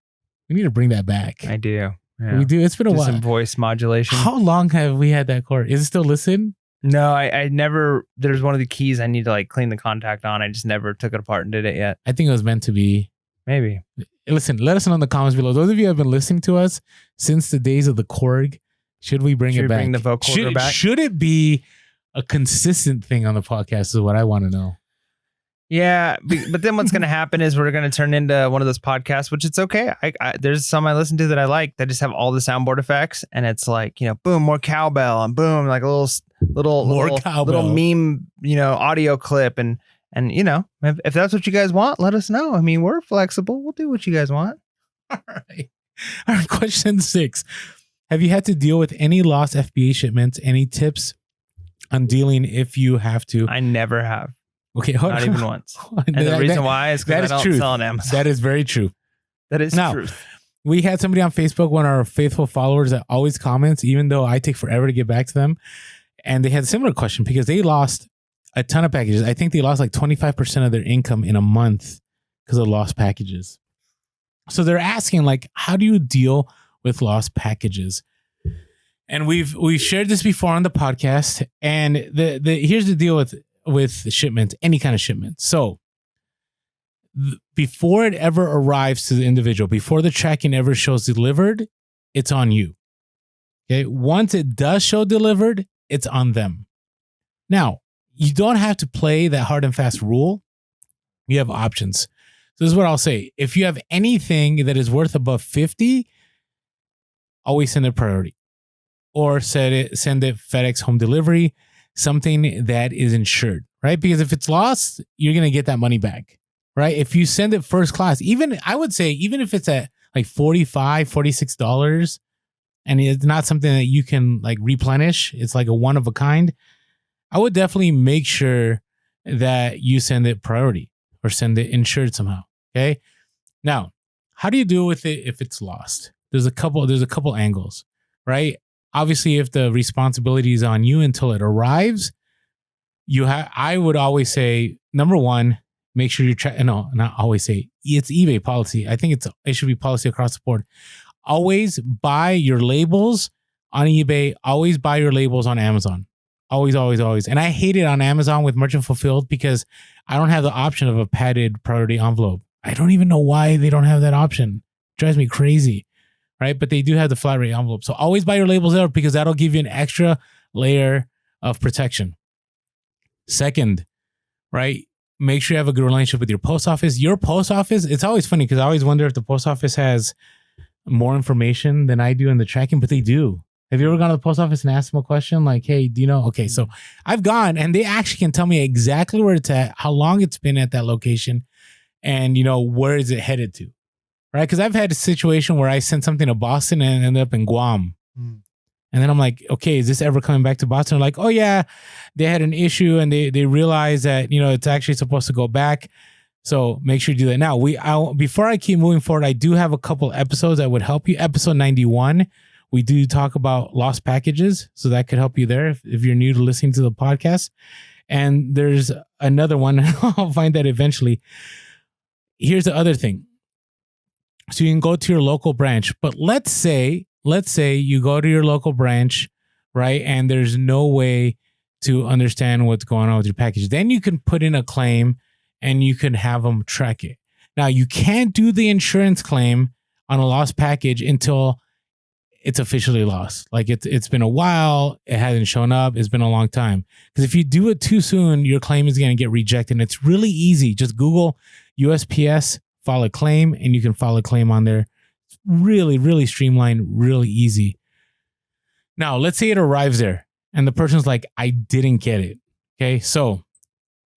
We need to bring that back. I do. Yeah. We do. It's been a while. Some voice modulation. How long have we had that Korg? Is it still listed? No, I never. There's one of the keys I need to like clean the contact on. I just never took it apart and did it yet. I think it was meant to be. Maybe. Listen, let us know in the comments below. Those of you who have been listening to us since the days of the Korg, should we bring it back? Bring the vocoder back? Should it be a consistent thing on the podcast? Is what I want to know. Yeah, but then what's going to happen is we're going to turn into one of those podcasts, which it's okay. There's some I listen to that I like that just have all the soundboard effects, and it's like, you know, boom, more cowbell, and boom, like a little meme, you know, audio clip, and you know, if that's what you guys want, let us know. I mean, we're flexible. We'll do what you guys want. All right. Question 6: have you had to deal with any lost FBA shipments? Any tips on dealing if you have to? I never have. Okay, not even once. And the reason why is because I don't sell on Amazon. That is very true. That is truth. We had somebody on Facebook, one of our faithful followers that always comments, even though I take forever to get back to them. And they had a similar question because they lost a ton of packages. I think they lost like 25% of their income in a month because of lost packages. So they're asking, like, how do you deal with lost packages? And we've shared this before on the podcast. And here's the deal with shipments, any kind of shipment. So before it ever arrives to the individual, before the tracking ever shows delivered, it's on you. Okay. Once it does show delivered, it's on them. Now, you don't have to play that hard and fast rule. You have options. So this is what I'll say. If you have anything that is worth above 50, always send it priority or send it FedEx home delivery. Something that is insured, right? Because if it's lost, you're going to get that money back, right? If you send it first class, I would say, even if it's at like $45, $46 and it's not something that you can like replenish, it's like a one of a kind, I would definitely make sure that you send it priority or send it insured somehow. Okay. Now, how do you deal with it if it's lost? There's a couple angles, right? Obviously, if the responsibility is on you until it arrives, I would always say, number one, make sure you're not always say, it's eBay policy. I think it should be policy across the board. Always buy your labels on eBay. Always buy your labels on Amazon. Always, always, always. And I hate it on Amazon with Merchant Fulfilled because I don't have the option of a padded priority envelope. I don't even know why they don't have that option. It drives me crazy, right? But they do have the flat rate envelope. So always buy your labels there because that'll give you an extra layer of protection. Second, right? Make sure you have a good relationship with your post office. Your post office, it's always funny because I always wonder if the post office has more information than I do in the tracking, but they do. Have you ever gone to the post office and asked them a question like, hey, do you know? Okay, so I've gone and they actually can tell me exactly where it's at, how long it's been at that location, and where is it headed to, right? Because I've had a situation where I sent something to Boston and ended up in Guam. And then I'm like, okay, is this ever coming back to Boston? They're like, oh yeah, they had an issue and they realized that, it's actually supposed to go back. So make sure you do that. Now, before I keep moving forward, I do have a couple episodes that would help you. Episode 91, we do talk about lost packages. So that could help you there if you're new to listening to the podcast. And there's another one. I'll find that eventually. Here's the other thing. So you can go to your local branch, but let's say you go to your local branch, right? And there's no way to understand what's going on with your package. Then you can put in a claim and you can have them track it. Now, you can't do the insurance claim on a lost package until it's officially lost. Like it's been a while. It hasn't shown up. It's been a long time. Because if you do it too soon, your claim is going to get rejected. And it's really easy. Just Google USPS, file a claim, and you can file a claim on there. Really, really streamlined, really easy. Now, let's say it arrives there and the person's like, I didn't get it. Okay. So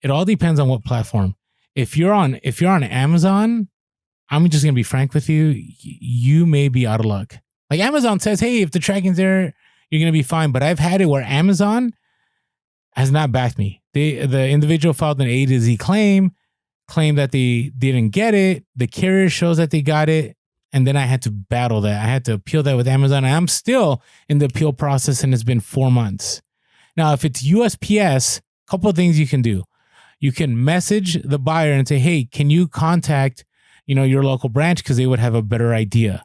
it all depends on what platform. If you're on Amazon, I'm just going to be frank with you. You may be out of luck. Like Amazon says, hey, if the tracking's there, you're going to be fine. But I've had it where Amazon has not backed me. The individual filed an A to Z claimed that they didn't get it. The carrier shows that they got it. And then I had to battle that. I had to appeal that with Amazon. And I'm still in the appeal process and it's been 4 months. Now, if it's USPS, a couple of things you can do. You can message the buyer and say, hey, can you contact, your local branch? Because they would have a better idea.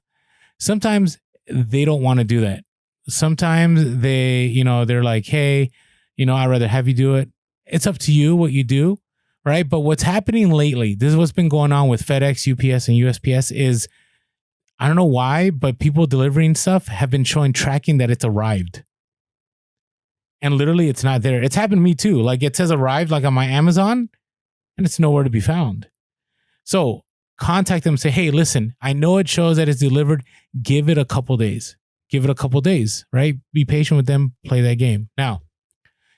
Sometimes they don't want to do that. Sometimes they're like, hey, I'd rather have you do it. It's up to you what you do, right? But what's happening lately, this is what's been going on with FedEx, UPS, and USPS is, I don't know why, but people delivering stuff have been showing tracking that it's arrived. And literally it's not there. It's happened to me too. Like it says arrived like on my Amazon and it's nowhere to be found. So contact them, say, hey, listen, I know it shows that it's delivered. Give it a couple days. Right? Be patient with them. Play that game. Now,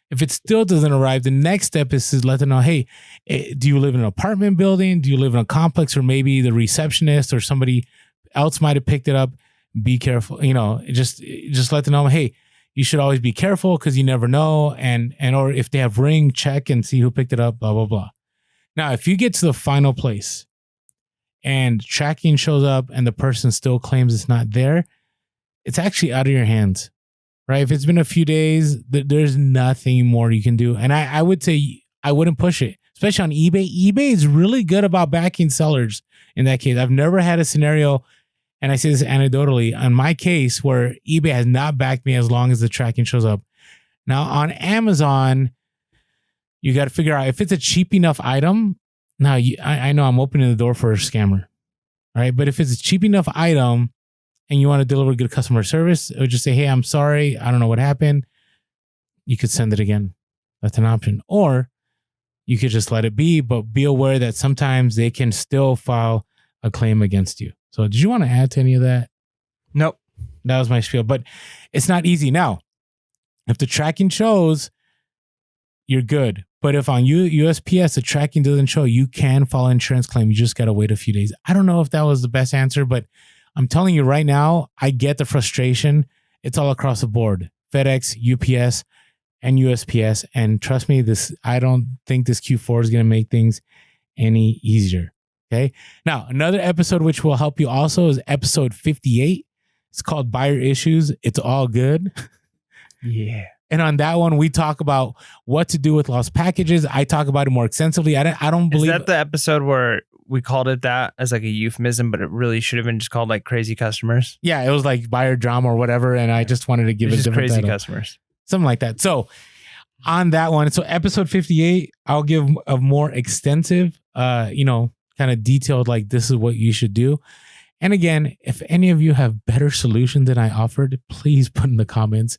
if it still doesn't arrive, the next step is to let them know, hey, do you live in an apartment building? Do you live in a complex? Or maybe the receptionist or somebody else might have picked it up. Be careful. Just let them know, hey, you should always be careful because you never know. And or if they have ring, check and see who picked it up, blah, blah, blah. Now, if you get to the final place and tracking shows up and the person still claims it's not there, it's actually out of your hands, right? If it's been a few days, there's nothing more you can do. And I would say I wouldn't push it, especially on eBay. eBay is really good about backing sellers in that case. I've never had a scenario, and I say this anecdotally, on my case where eBay has not backed me as long as the tracking shows up. Now on Amazon, you got to figure out if it's a cheap enough item. Now I know I'm opening the door for a scammer, right? But if it's a cheap enough item and you want to deliver good customer service, it would just say, hey, I'm sorry, I don't know what happened. You could send it again. That's an option. Or you could just let it be, but be aware that sometimes they can still file a claim against you. So did you want to add to any of that? Nope. That was my spiel, but it's not easy. Now, if the tracking shows, you're good. But if on USPS, the tracking doesn't show, you can file an insurance claim. You just got to wait a few days. I don't know if that was the best answer, but I'm telling you right now, I get the frustration. It's all across the board. FedEx, UPS, and USPS. And trust me, I don't think this Q4 is going to make things any easier. Okay. Now, another episode which will help you also is episode 58. It's called Buyer Issues. It's all good. Yeah. And on that one, we talk about what to do with lost packages. I talk about it more extensively. I don't believe. Is that the episode where we called it that as like a euphemism, but it really should have been just called like crazy customers? Yeah, it was like buyer drama or whatever. And I just wanted to give it a different crazy title. Customers. Something like that. So on that one, so episode 58, I'll give a more extensive, kind of detailed, like this is what you should do. And again, if any of you have better solution than I offered, please put in the comments,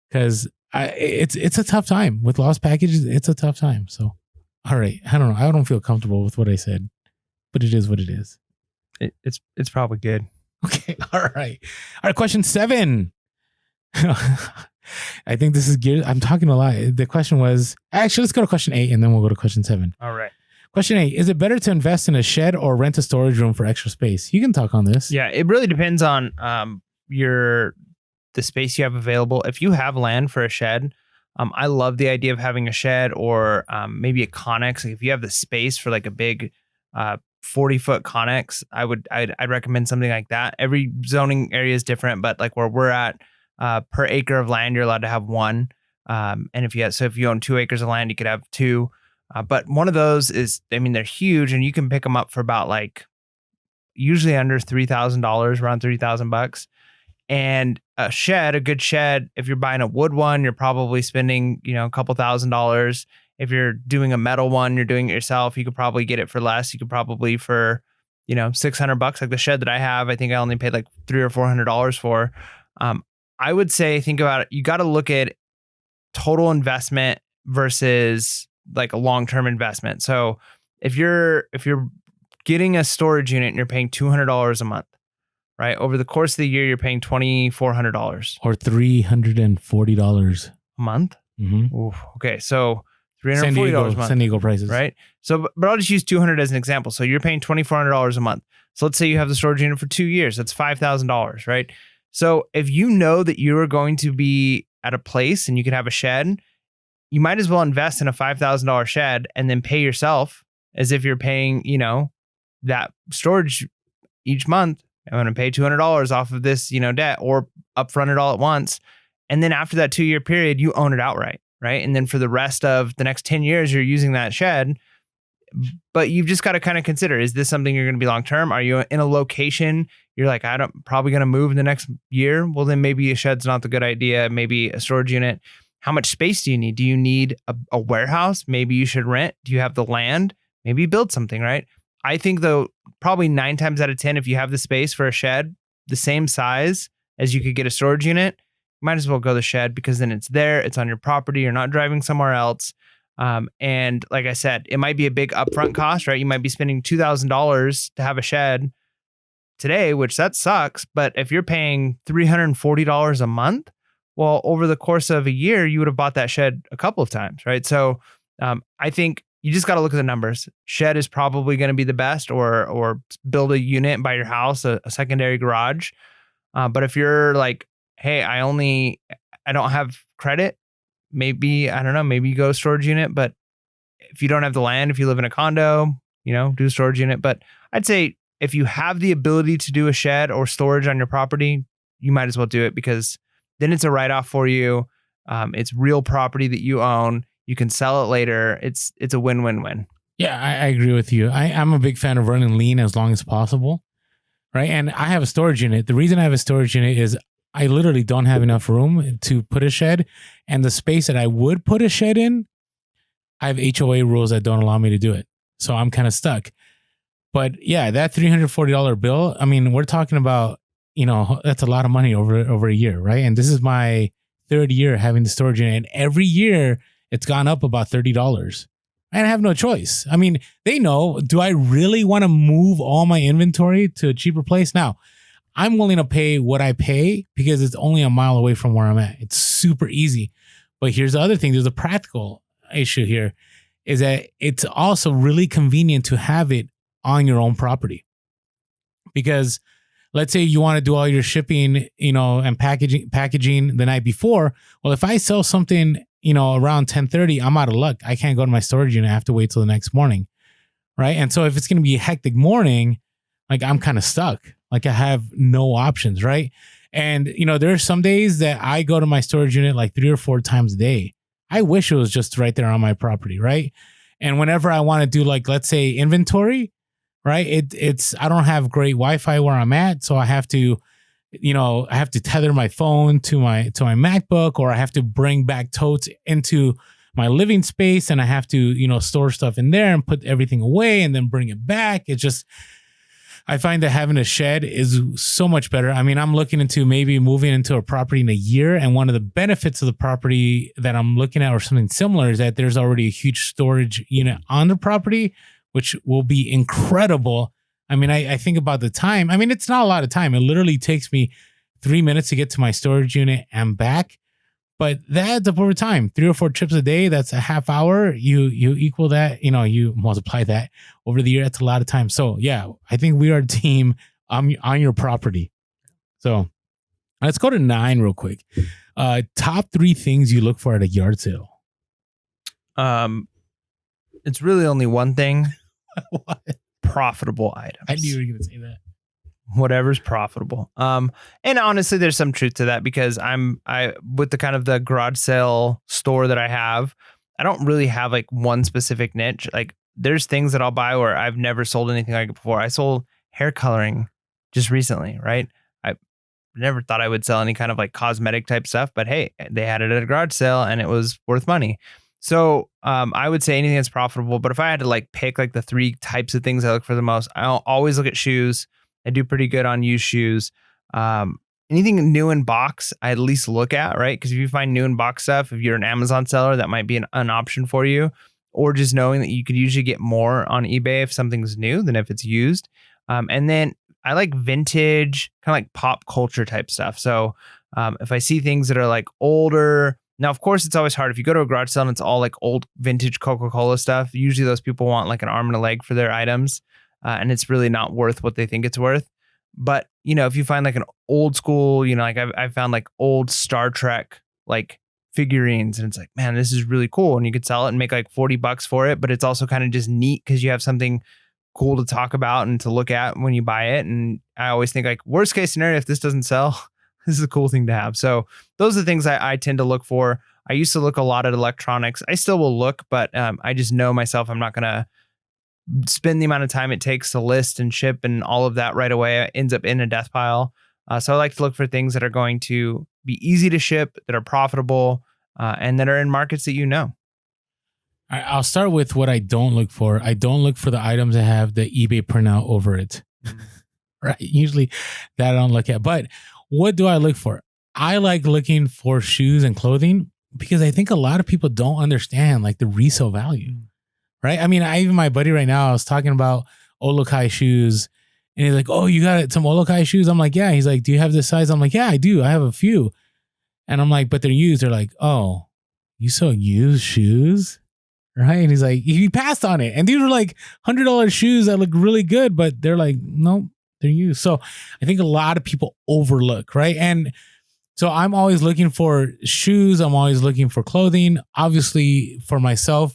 because it's a tough time with lost packages. It's a tough time. So, all right. I don't know. I don't feel comfortable with what I said, but it is what it is. It's probably good. Okay. All right. All right. Question 7. I think this is geared. I'm talking a lot. The question was actually, let's go to question 8 and then we'll go to question 7. All right. Question 8, is it better to invest in a shed or rent a storage room for extra space? You can talk on this. Yeah, it really depends on the space you have available. If you have land for a shed, I love the idea of having a shed or maybe a Connex. Like if you have the space for like a big 40-foot Connex, I'd recommend something like that. Every zoning area is different, but like where we're at, per acre of land, you're allowed to have one. And if you own 2 acres of land, you could have 2. But one of those is, they're huge, and you can pick them up for about like usually under $3,000, around $3,000. And a good shed, if you're buying a wood one, you're probably spending, a couple $1,000s. If you're doing a metal one, you're doing it yourself, you could probably get it for less. You could probably for, $600. Like the shed that I have, I think I only paid like $300 or $400 for. I would say, think about it. You got to look at total investment versus like a long-term investment. So if you're getting a storage unit and you're paying $200 a month, right? Over the course of the year, you're paying $2,400 or $340 a month. Mm-hmm. Oof. Okay. So $340 a month. San Diego prices. Right. So, but I'll just use 200 as an example. So you're paying $2,400 a month. So let's say you have the storage unit for 2 years. That's $5,000, right? So if you know that you are going to be at a place and you can have a shed, you might as well invest in a $5,000 shed and then pay yourself as if you're paying, that storage each month. I'm going to pay $200 off of this, debt, or upfront it all at once. And then after that 2-year period, you own it outright, right? And then for the rest of the next 10 years, you're using that shed. But you've just got to kind of consider, is this something you're going to be long-term? Are you in a location you're like, probably going to move in the next year? Well, then maybe a shed's not the good idea. Maybe a storage unit. How much space do you need? Do you need a warehouse? Maybe you should rent. Do you have the land? Maybe build something, right? I think though, probably 9 times out of 10, if you have the space for a shed, the same size as you could get a storage unit, you might as well go the shed, because then it's there, it's on your property, you're not driving somewhere else. And like I said, it might be a big upfront cost, right? You might be spending $2,000 to have a shed today, which that sucks. But if you're paying $340 a month, well, over the course of a year, you would have bought that shed a couple of times, right? So I think you just got to look at the numbers. Shed is probably going to be the best, or build a unit by your house, a secondary garage. But if you're like, hey, I don't have credit, maybe, I don't know, maybe you go storage unit. But if you don't have the land, if you live in a condo, do a storage unit. But I'd say if you have the ability to do a shed or storage on your property, you might as well do it, because then it's a write-off for you. It's real property that you own. You can sell it later. It's a win-win-win. Yeah, I agree with you. I'm a big fan of running lean as long as possible, right? And I have a storage unit. The reason I have a storage unit is I literally don't have enough room to put a shed. And the space that I would put a shed in, I have HOA rules that don't allow me to do it. So I'm kind of stuck. But yeah, that $340 bill, we're talking about, that's a lot of money over a year, right? And this is my 3rd year having the storage unit. And every year it's gone up about $30. And I have no choice. They know, do I really want to move all my inventory to a cheaper place? Now, I'm willing to pay what I pay because it's only a mile away from where I'm at. It's super easy. But here's the other thing. There's a practical issue here, is that it's also really convenient to have it on your own property. Because let's say you want to do all your shipping, and packaging the night before. Well, if I sell something, around 10:30, I'm out of luck. I can't go to my storage unit. I have to wait till the next morning. right? And so if it's going to be a hectic morning, like I'm kind of stuck. Like I have no options, right? And there are some days that I go to my storage unit like 3 or 4 times a day. I wish it was just right there on my property, right? And whenever I want to do like, let's say inventory, right? It's I don't have great Wi-Fi where I'm at, so I have to, I have to tether my phone to my MacBook, or I have to bring back totes into my living space, and I have to, store stuff in there and put everything away and then bring it back. It's just, I find that having a shed is so much better. I mean, I'm looking into maybe moving into a property in a year. And one of the benefits of the property that I'm looking at or something similar is that there's already a huge storage unit on the property, which will be incredible. I mean, I think about the time. I mean, it's not a lot of time. It literally takes me 3 minutes to get to my storage unit and back. But that adds up over time. 3 or 4 trips a day, that's a half hour. You equal that, you multiply that over the year. That's a lot of time. So yeah, I think we are a team on your property. So let's go to 9 real quick. Top 3 things you look for at a yard sale. It's really only one thing. What? Profitable items. I knew you were going to say that. Whatever's profitable. And honestly, there's some truth to that, because I with the kind of the garage sale store that I have, I don't really have like one specific niche. Like there's things that I'll buy where I've never sold anything like it before. I sold hair coloring just recently, right? I never thought I would sell any kind of like cosmetic type stuff, but hey, they had it at a garage sale and it was worth money. So I would say anything that's profitable. But if I had to like pick like the 3 types of things I look for the most, I'll always look at shoes. I do pretty good on used shoes. Anything new in box, I at least look at, right? Because if you find new in box stuff, if you're an Amazon seller, that might be an option for you. Or just knowing that you could usually get more on eBay if something's new than if it's used. And then I like vintage, kind of like pop culture type stuff. So if I see things that are like older, now of course it's always hard. If you go to a garage sale and it's all like old vintage Coca-Cola stuff, usually those people want like an arm and a leg for their items. And it's really not worth what they think it's worth. But, if you find like an old school, like I've found like old Star Trek, like figurines, and it's like, man, this is really cool. And you could sell it and make like $40 for it. But it's also kind of just neat because you have something cool to talk about and to look at when you buy it. And I always think like worst case scenario, if this doesn't sell, this is a cool thing to have. So those are the things I tend to look for. I used to look a lot at electronics. I still will look, but I just know myself, I'm not going to spend the amount of time it takes to list and ship and all of that right away. It ends up in a death pile. So I like to look for things that are going to be easy to ship, that are profitable, and that are in markets that I'll start with what I don't look for. I don't look for the items that have the eBay printout over it. Right? Usually that I don't look at. But what do I look for? I like looking for shoes and clothing because I think a lot of people don't understand like the resale value. Right. I mean, even my buddy right now, I was talking about Olokai shoes and he's like, oh, you got some Olokai shoes? I'm like, yeah. He's like, do you have this size? I'm like, yeah, I do. I have a few. And I'm like, but they're used. They're like, oh, you sell used shoes? Right. And he's like, he passed on it. And these were like $100 shoes that look really good, but they're like, no, they're used. So I think a lot of people overlook. Right. And so I'm always looking for shoes. I'm always looking for clothing. Obviously for myself,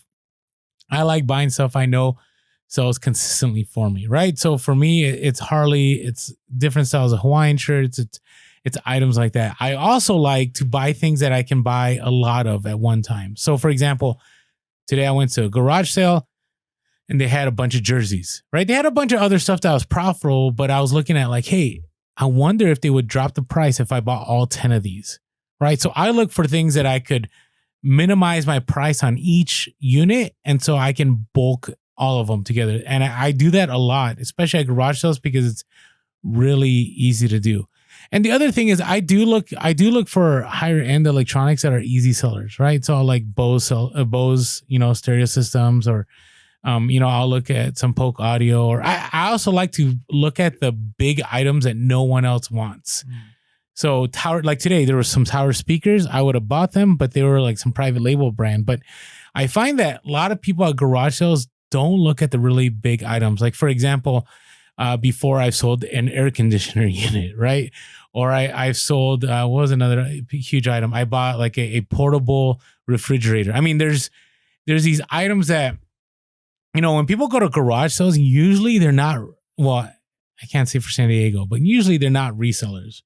I like buying stuff I know sells consistently for me, right? So for me, it's Harley, it's different styles of Hawaiian shirts, it's items like that. I also like to buy things that I can buy a lot of at one time. So for example, today I went to a garage sale and they had a bunch of jerseys, right? They had a bunch of other stuff that was profitable, but I was looking at like, hey, I wonder if they would drop the price if I bought all 10 of these, right? So I look for things that I could minimize my price on each unit. And so I can bulk all of them together. And I do that a lot, especially at garage sales because it's really easy to do. And the other thing is I do look for higher end electronics that are easy sellers, right? So like Bose, stereo systems or, I'll look at some Polk audio or I also like to look at the big items that no one else wants. So tower, like today, there were some tower speakers. I would have bought them, but they were like some private label brand. But I find that a lot of people at garage sales don't look at the really big items. Like for example, before I've sold an air conditioner unit, right? Or I've sold, what was another huge item? I bought like a portable refrigerator. I mean, there's these items that when people go to garage sales, usually they're not, well, I can't say for San Diego, but usually they're not resellers,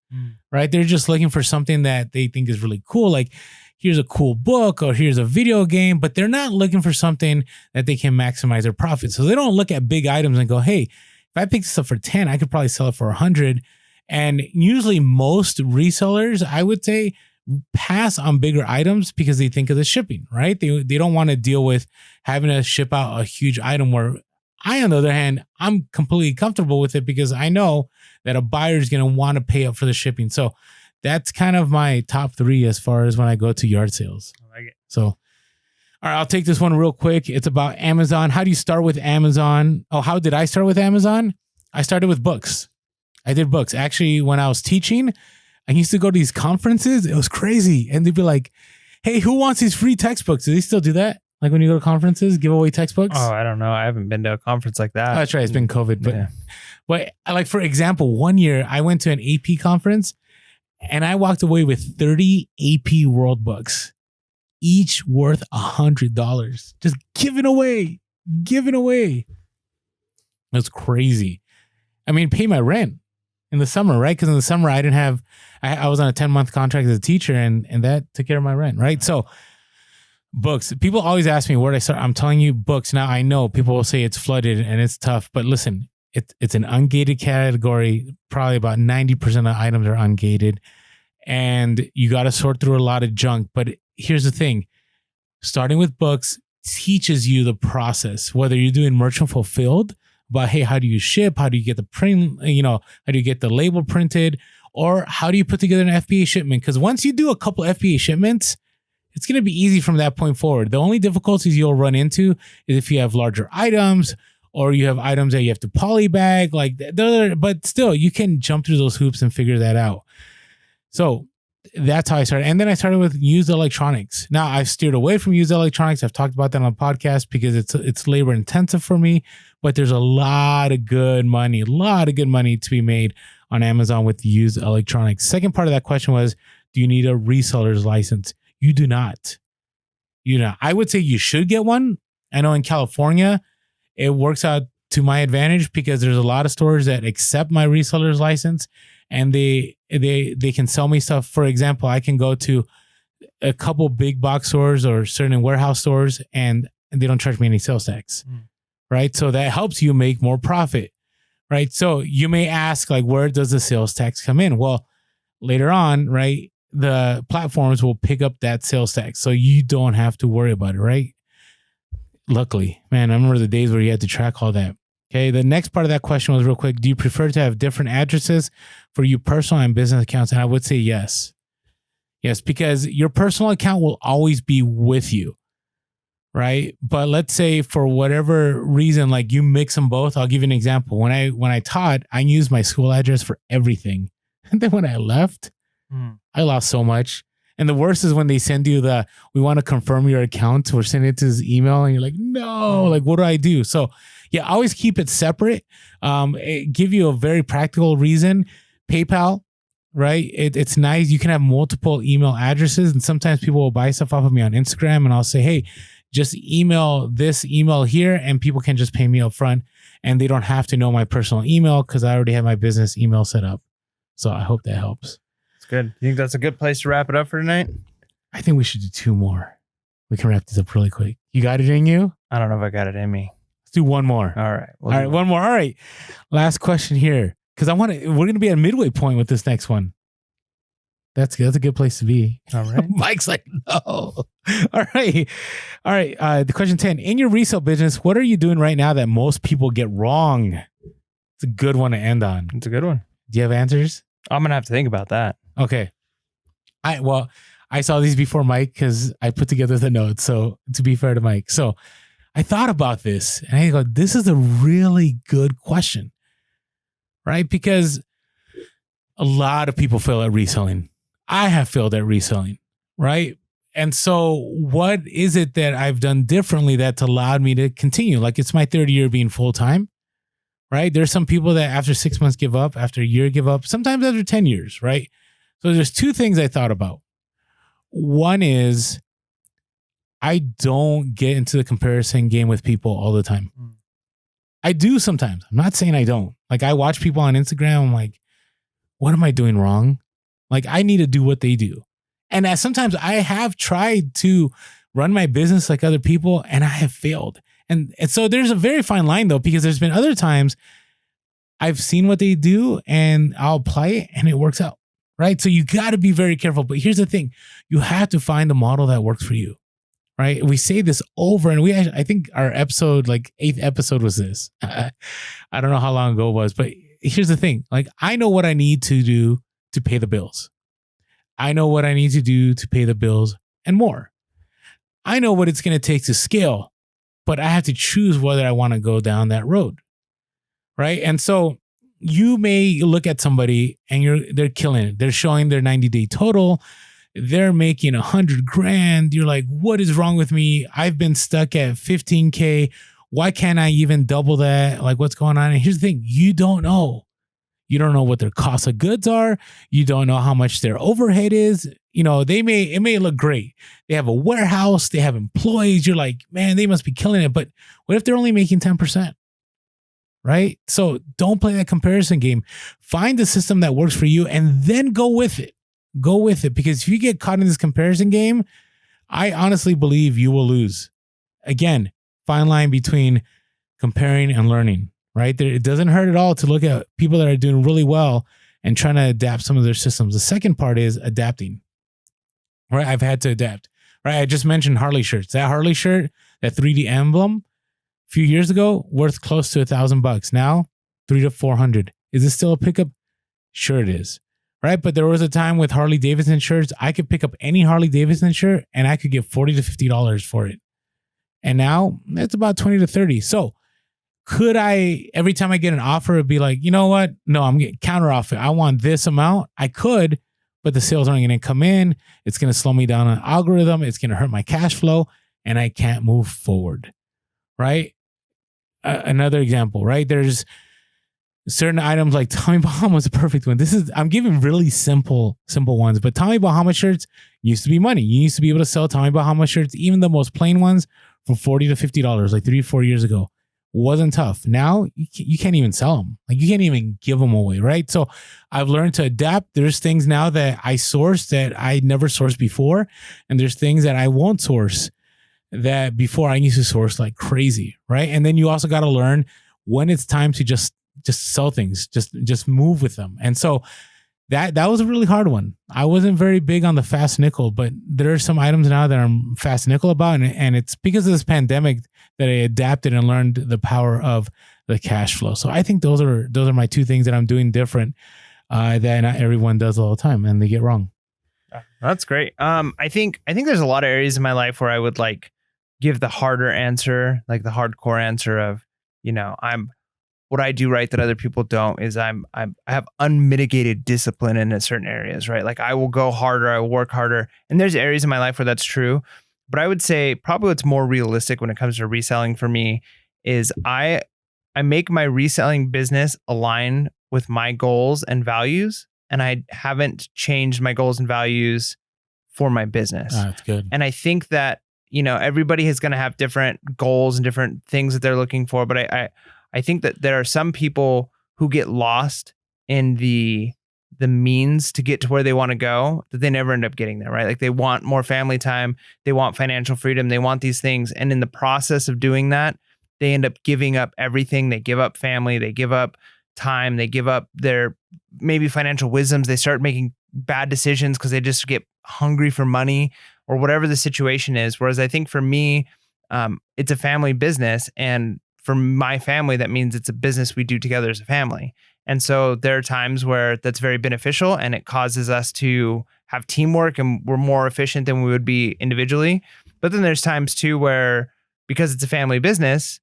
right? They're just looking for something that they think is really cool. Like, here's a cool book or here's a video game, but they're not looking for something that they can maximize their profit. So they don't look at big items and go, hey, if I pick this up for 10, I could probably sell it for 100. And usually most resellers, I would say, pass on bigger items because they think of the shipping, right? They don't want to deal with having to ship out a huge item where I, on the other hand, I'm completely comfortable with it because I know that a buyer is going to want to pay up for the shipping. So that's kind of my top 3 as far as when I go to yard sales. I like it. So, all right, I'll take this one real quick. It's about Amazon. How do you start with Amazon? Oh, how did I start with Amazon? I started with books. I did books. Actually, when I was teaching, I used to go to these conferences. It was crazy. And they'd be like, hey, who wants these free textbooks? Do they still do that? Like when you go to conferences, give away textbooks? Oh, I don't know. I haven't been to a conference like that. Oh, that's right. It's been COVID. But like, for example, one year I went to an AP conference and I walked away with 30 AP World books, each worth $100. Just giving away. It was crazy. I mean, pay my rent in the summer, right? Because in the summer I didn't have, I was on a 10-month contract as a teacher and that took care of my rent, right? So books. People always ask me where I start. I'm telling you, books. Now I know people will say it's flooded and it's tough, but listen, it's an ungated category. Probably about 90% of the items are ungated, and you got to sort through a lot of junk. But here's the thing: starting with books teaches you the process. Whether you're doing merchant fulfilled, about hey, how do you ship? How do you get the print? How do you get the label printed? Or how do you put together an FBA shipment? Because once you do a couple FBA shipments, it's going to be easy from that point forward. The only difficulties you'll run into is if you have larger items or you have items that you have to polybag, but still you can jump through those hoops and figure that out. So that's how I started. And then I started with used electronics. Now I've steered away from used electronics. I've talked about that on the podcast because it's labor intensive for me, but there's a lot of good money to be made on Amazon with used electronics. Second part of that question was, do you need a reseller's license? You do not. I would say you should get one. I know in California, it works out to my advantage because there's a lot of stores that accept my reseller's license and they can sell me stuff. For example, I can go to a couple big box stores or certain warehouse stores and they don't charge me any sales tax, right? So that helps you make more profit, right? So you may ask, like, where does the sales tax come in? Well, later on, right, the platforms will pick up that sales tax. So you don't have to worry about it, right? Luckily, man, I remember the days where you had to track all that. Okay. The next part of that question was real quick. Do you prefer to have different addresses for your personal and business accounts? And I would say yes. Yes, because your personal account will always be with you, right? But let's say for whatever reason, like you mix them both. I'll give you an example. When I taught, I used my school address for everything. And then when I left, I lost so much. And the worst is when they send you we want to confirm your account or send it to his email and you're like, no, like, what do I do? So yeah, always keep it separate. Give you a very practical reason. PayPal, right? It's nice. You can have multiple email addresses and sometimes people will buy stuff off of me on Instagram and I'll say, hey, just email this email here and people can just pay me up front and they don't have to know my personal email because I already have my business email set up. So I hope that helps. Good. You think that's a good place to wrap it up for tonight? I think we should do 2 more. We can wrap this up really quick. You got it in you? I don't know if I got it in me. Let's do 1 more. All right. All right. 1 more. All right. Last question here. Because we're going to be at a midway point with this next one. That's good. That's a good place to be. All right. Mike's like, no. All right. All right. The question 10. In your resale business, what are you doing right now that most people get wrong? It's a good one to end on. It's a good one. Do you have answers? I'm going to have to think about that. Okay. I saw these before Mike because I put together the notes. So to be fair to Mike. So I thought about this and I go, this is a really good question, right? Because a lot of people fail at reselling. I have failed at reselling, right? And so what is it that I've done differently that's allowed me to continue? Like it's my 3rd year being full-time, right? There's some people that after 6 months give up, after a year give up, sometimes after 10 years, right? So there's 2 things I thought about. One is I don't get into the comparison game with people all the time. I do sometimes. I'm not saying I don't. Like, I watch people on Instagram. I'm like, what am I doing wrong? Like, I need to do what they do. And sometimes I have tried to run my business like other people, and I have failed. And so there's a very fine line, though, because there's been other times I've seen what they do and I'll apply it and it works out. Right. So you got to be very careful. But here's the thing. You have to find the model that works for you. Right. We say this over, and I think our episode, like 8th episode, was this. I don't know how long ago it was, but here's the thing. Like, I know what I need to do to pay the bills. I know what I need to do to pay the bills and more. I know what it's going to take to scale, but I have to choose whether I want to go down that road. Right. And so you may look at somebody and they're killing it. They're showing their 90-day total. They're making $100,000. You're like, what is wrong with me? I've been stuck at 15K. Why can't I even double that? Like, what's going on? And here's the thing. You don't know. You don't know what their cost of goods are. You don't know how much their overhead is. You know, it may look great. They have a warehouse. They have employees. You're like, man, they must be killing it. But what if they're only making 10%? Right? So don't play that comparison game. Find the system that works for you and then go with it. Go with it, because if you get caught in this comparison game, I honestly believe you will lose. Again, fine line between comparing and learning, right? It doesn't hurt at all to look at people that are doing really well and trying to adapt some of their systems. The second part is adapting, right? I've had to adapt, right? I just mentioned Harley shirts. That Harley shirt, that 3D emblem, a few years ago, worth close to $1,000. Now, $300 to $400. Is it still a pickup? Sure it is. Right. But there was a time with Harley Davidson shirts, I could pick up any Harley Davidson shirt and I could get $40 to $50 for it. And now it's about $20 to $30. So could I, every time I get an offer, it'd be like, you know what? No, I'm getting counter offer. I want this amount. I could, but the sales aren't going to come in. It's going to slow me down on algorithm. It's going to hurt my cash flow and I can't move forward. Right. Another example, right? There's certain items like Tommy Bahama is a perfect one. I'm giving really simple ones, but Tommy Bahama shirts used to be money. You used to be able to sell Tommy Bahama shirts, even the most plain ones, for $40 to $50, like 3-4 years ago. Wasn't tough. Now you can't even sell them. Like, you can't even give them away, right? So I've learned to adapt. There's things now that I source that I never sourced before, and there's things that I won't source that before I used to source like crazy, right? And then you also got to learn when it's time to just sell things, just move with them. And so that was a really hard one. I wasn't very big on the fast nickel, but there are some items now that I'm fast nickel about. And it's because of this pandemic that I adapted and learned the power of the cash flow. So I think those are my two things that I'm doing different that not everyone does all the time and they get wrong. That's great. I think there's a lot of areas in my life where I would like give the harder answer, like the hardcore answer of, you know, what I do right that other people don't is I have unmitigated discipline in certain areas, right? Like, I will go harder, I will work harder. And there's areas in my life where that's true. But I would say probably what's more realistic when it comes to reselling for me is I make my reselling business align with my goals and values. And I haven't changed my goals and values for my business. That's good. And I think that, you know, everybody is going to have different goals and different things that they're looking for. But I think that there are some people who get lost in the means to get to where they want to go, that they never end up getting there, right? Like, they want more family time, they want financial freedom, they want these things. And in the process of doing that, they end up giving up everything. They give up family, they give up time, they give up their maybe financial wisdoms. They start making bad decisions because they just get hungry for money or whatever the situation is. Whereas I think for me, it's a family business. And for my family, that means it's a business we do together as a family. And so there are times where that's very beneficial and it causes us to have teamwork and we're more efficient than we would be individually. But then there's times too where, because it's a family business,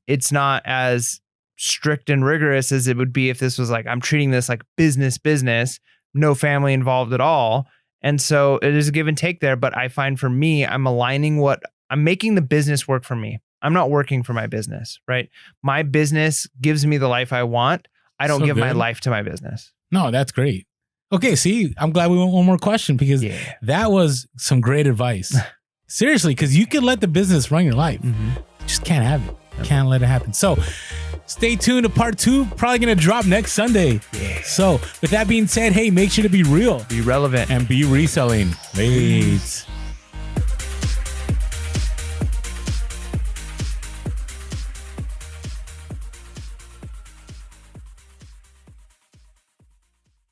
it's not as strict and rigorous as it would be if this was like, I'm treating this like business, no family involved at all. And so it is a give and take there. But I find for me, I'm making the business work for me. I'm not working for my business, right? My business gives me the life I want. I don't give my life to my business. No, that's great. Okay, see, I'm glad we went one more question because that was some great advice. Seriously, because you can let the business run your life. Mm-hmm. Just can't have it. Can't let it happen. So stay tuned to part 2. Probably going to drop next Sunday. Yeah. So with that being said, hey, make sure to be real. Be relevant. And be reselling. Wait.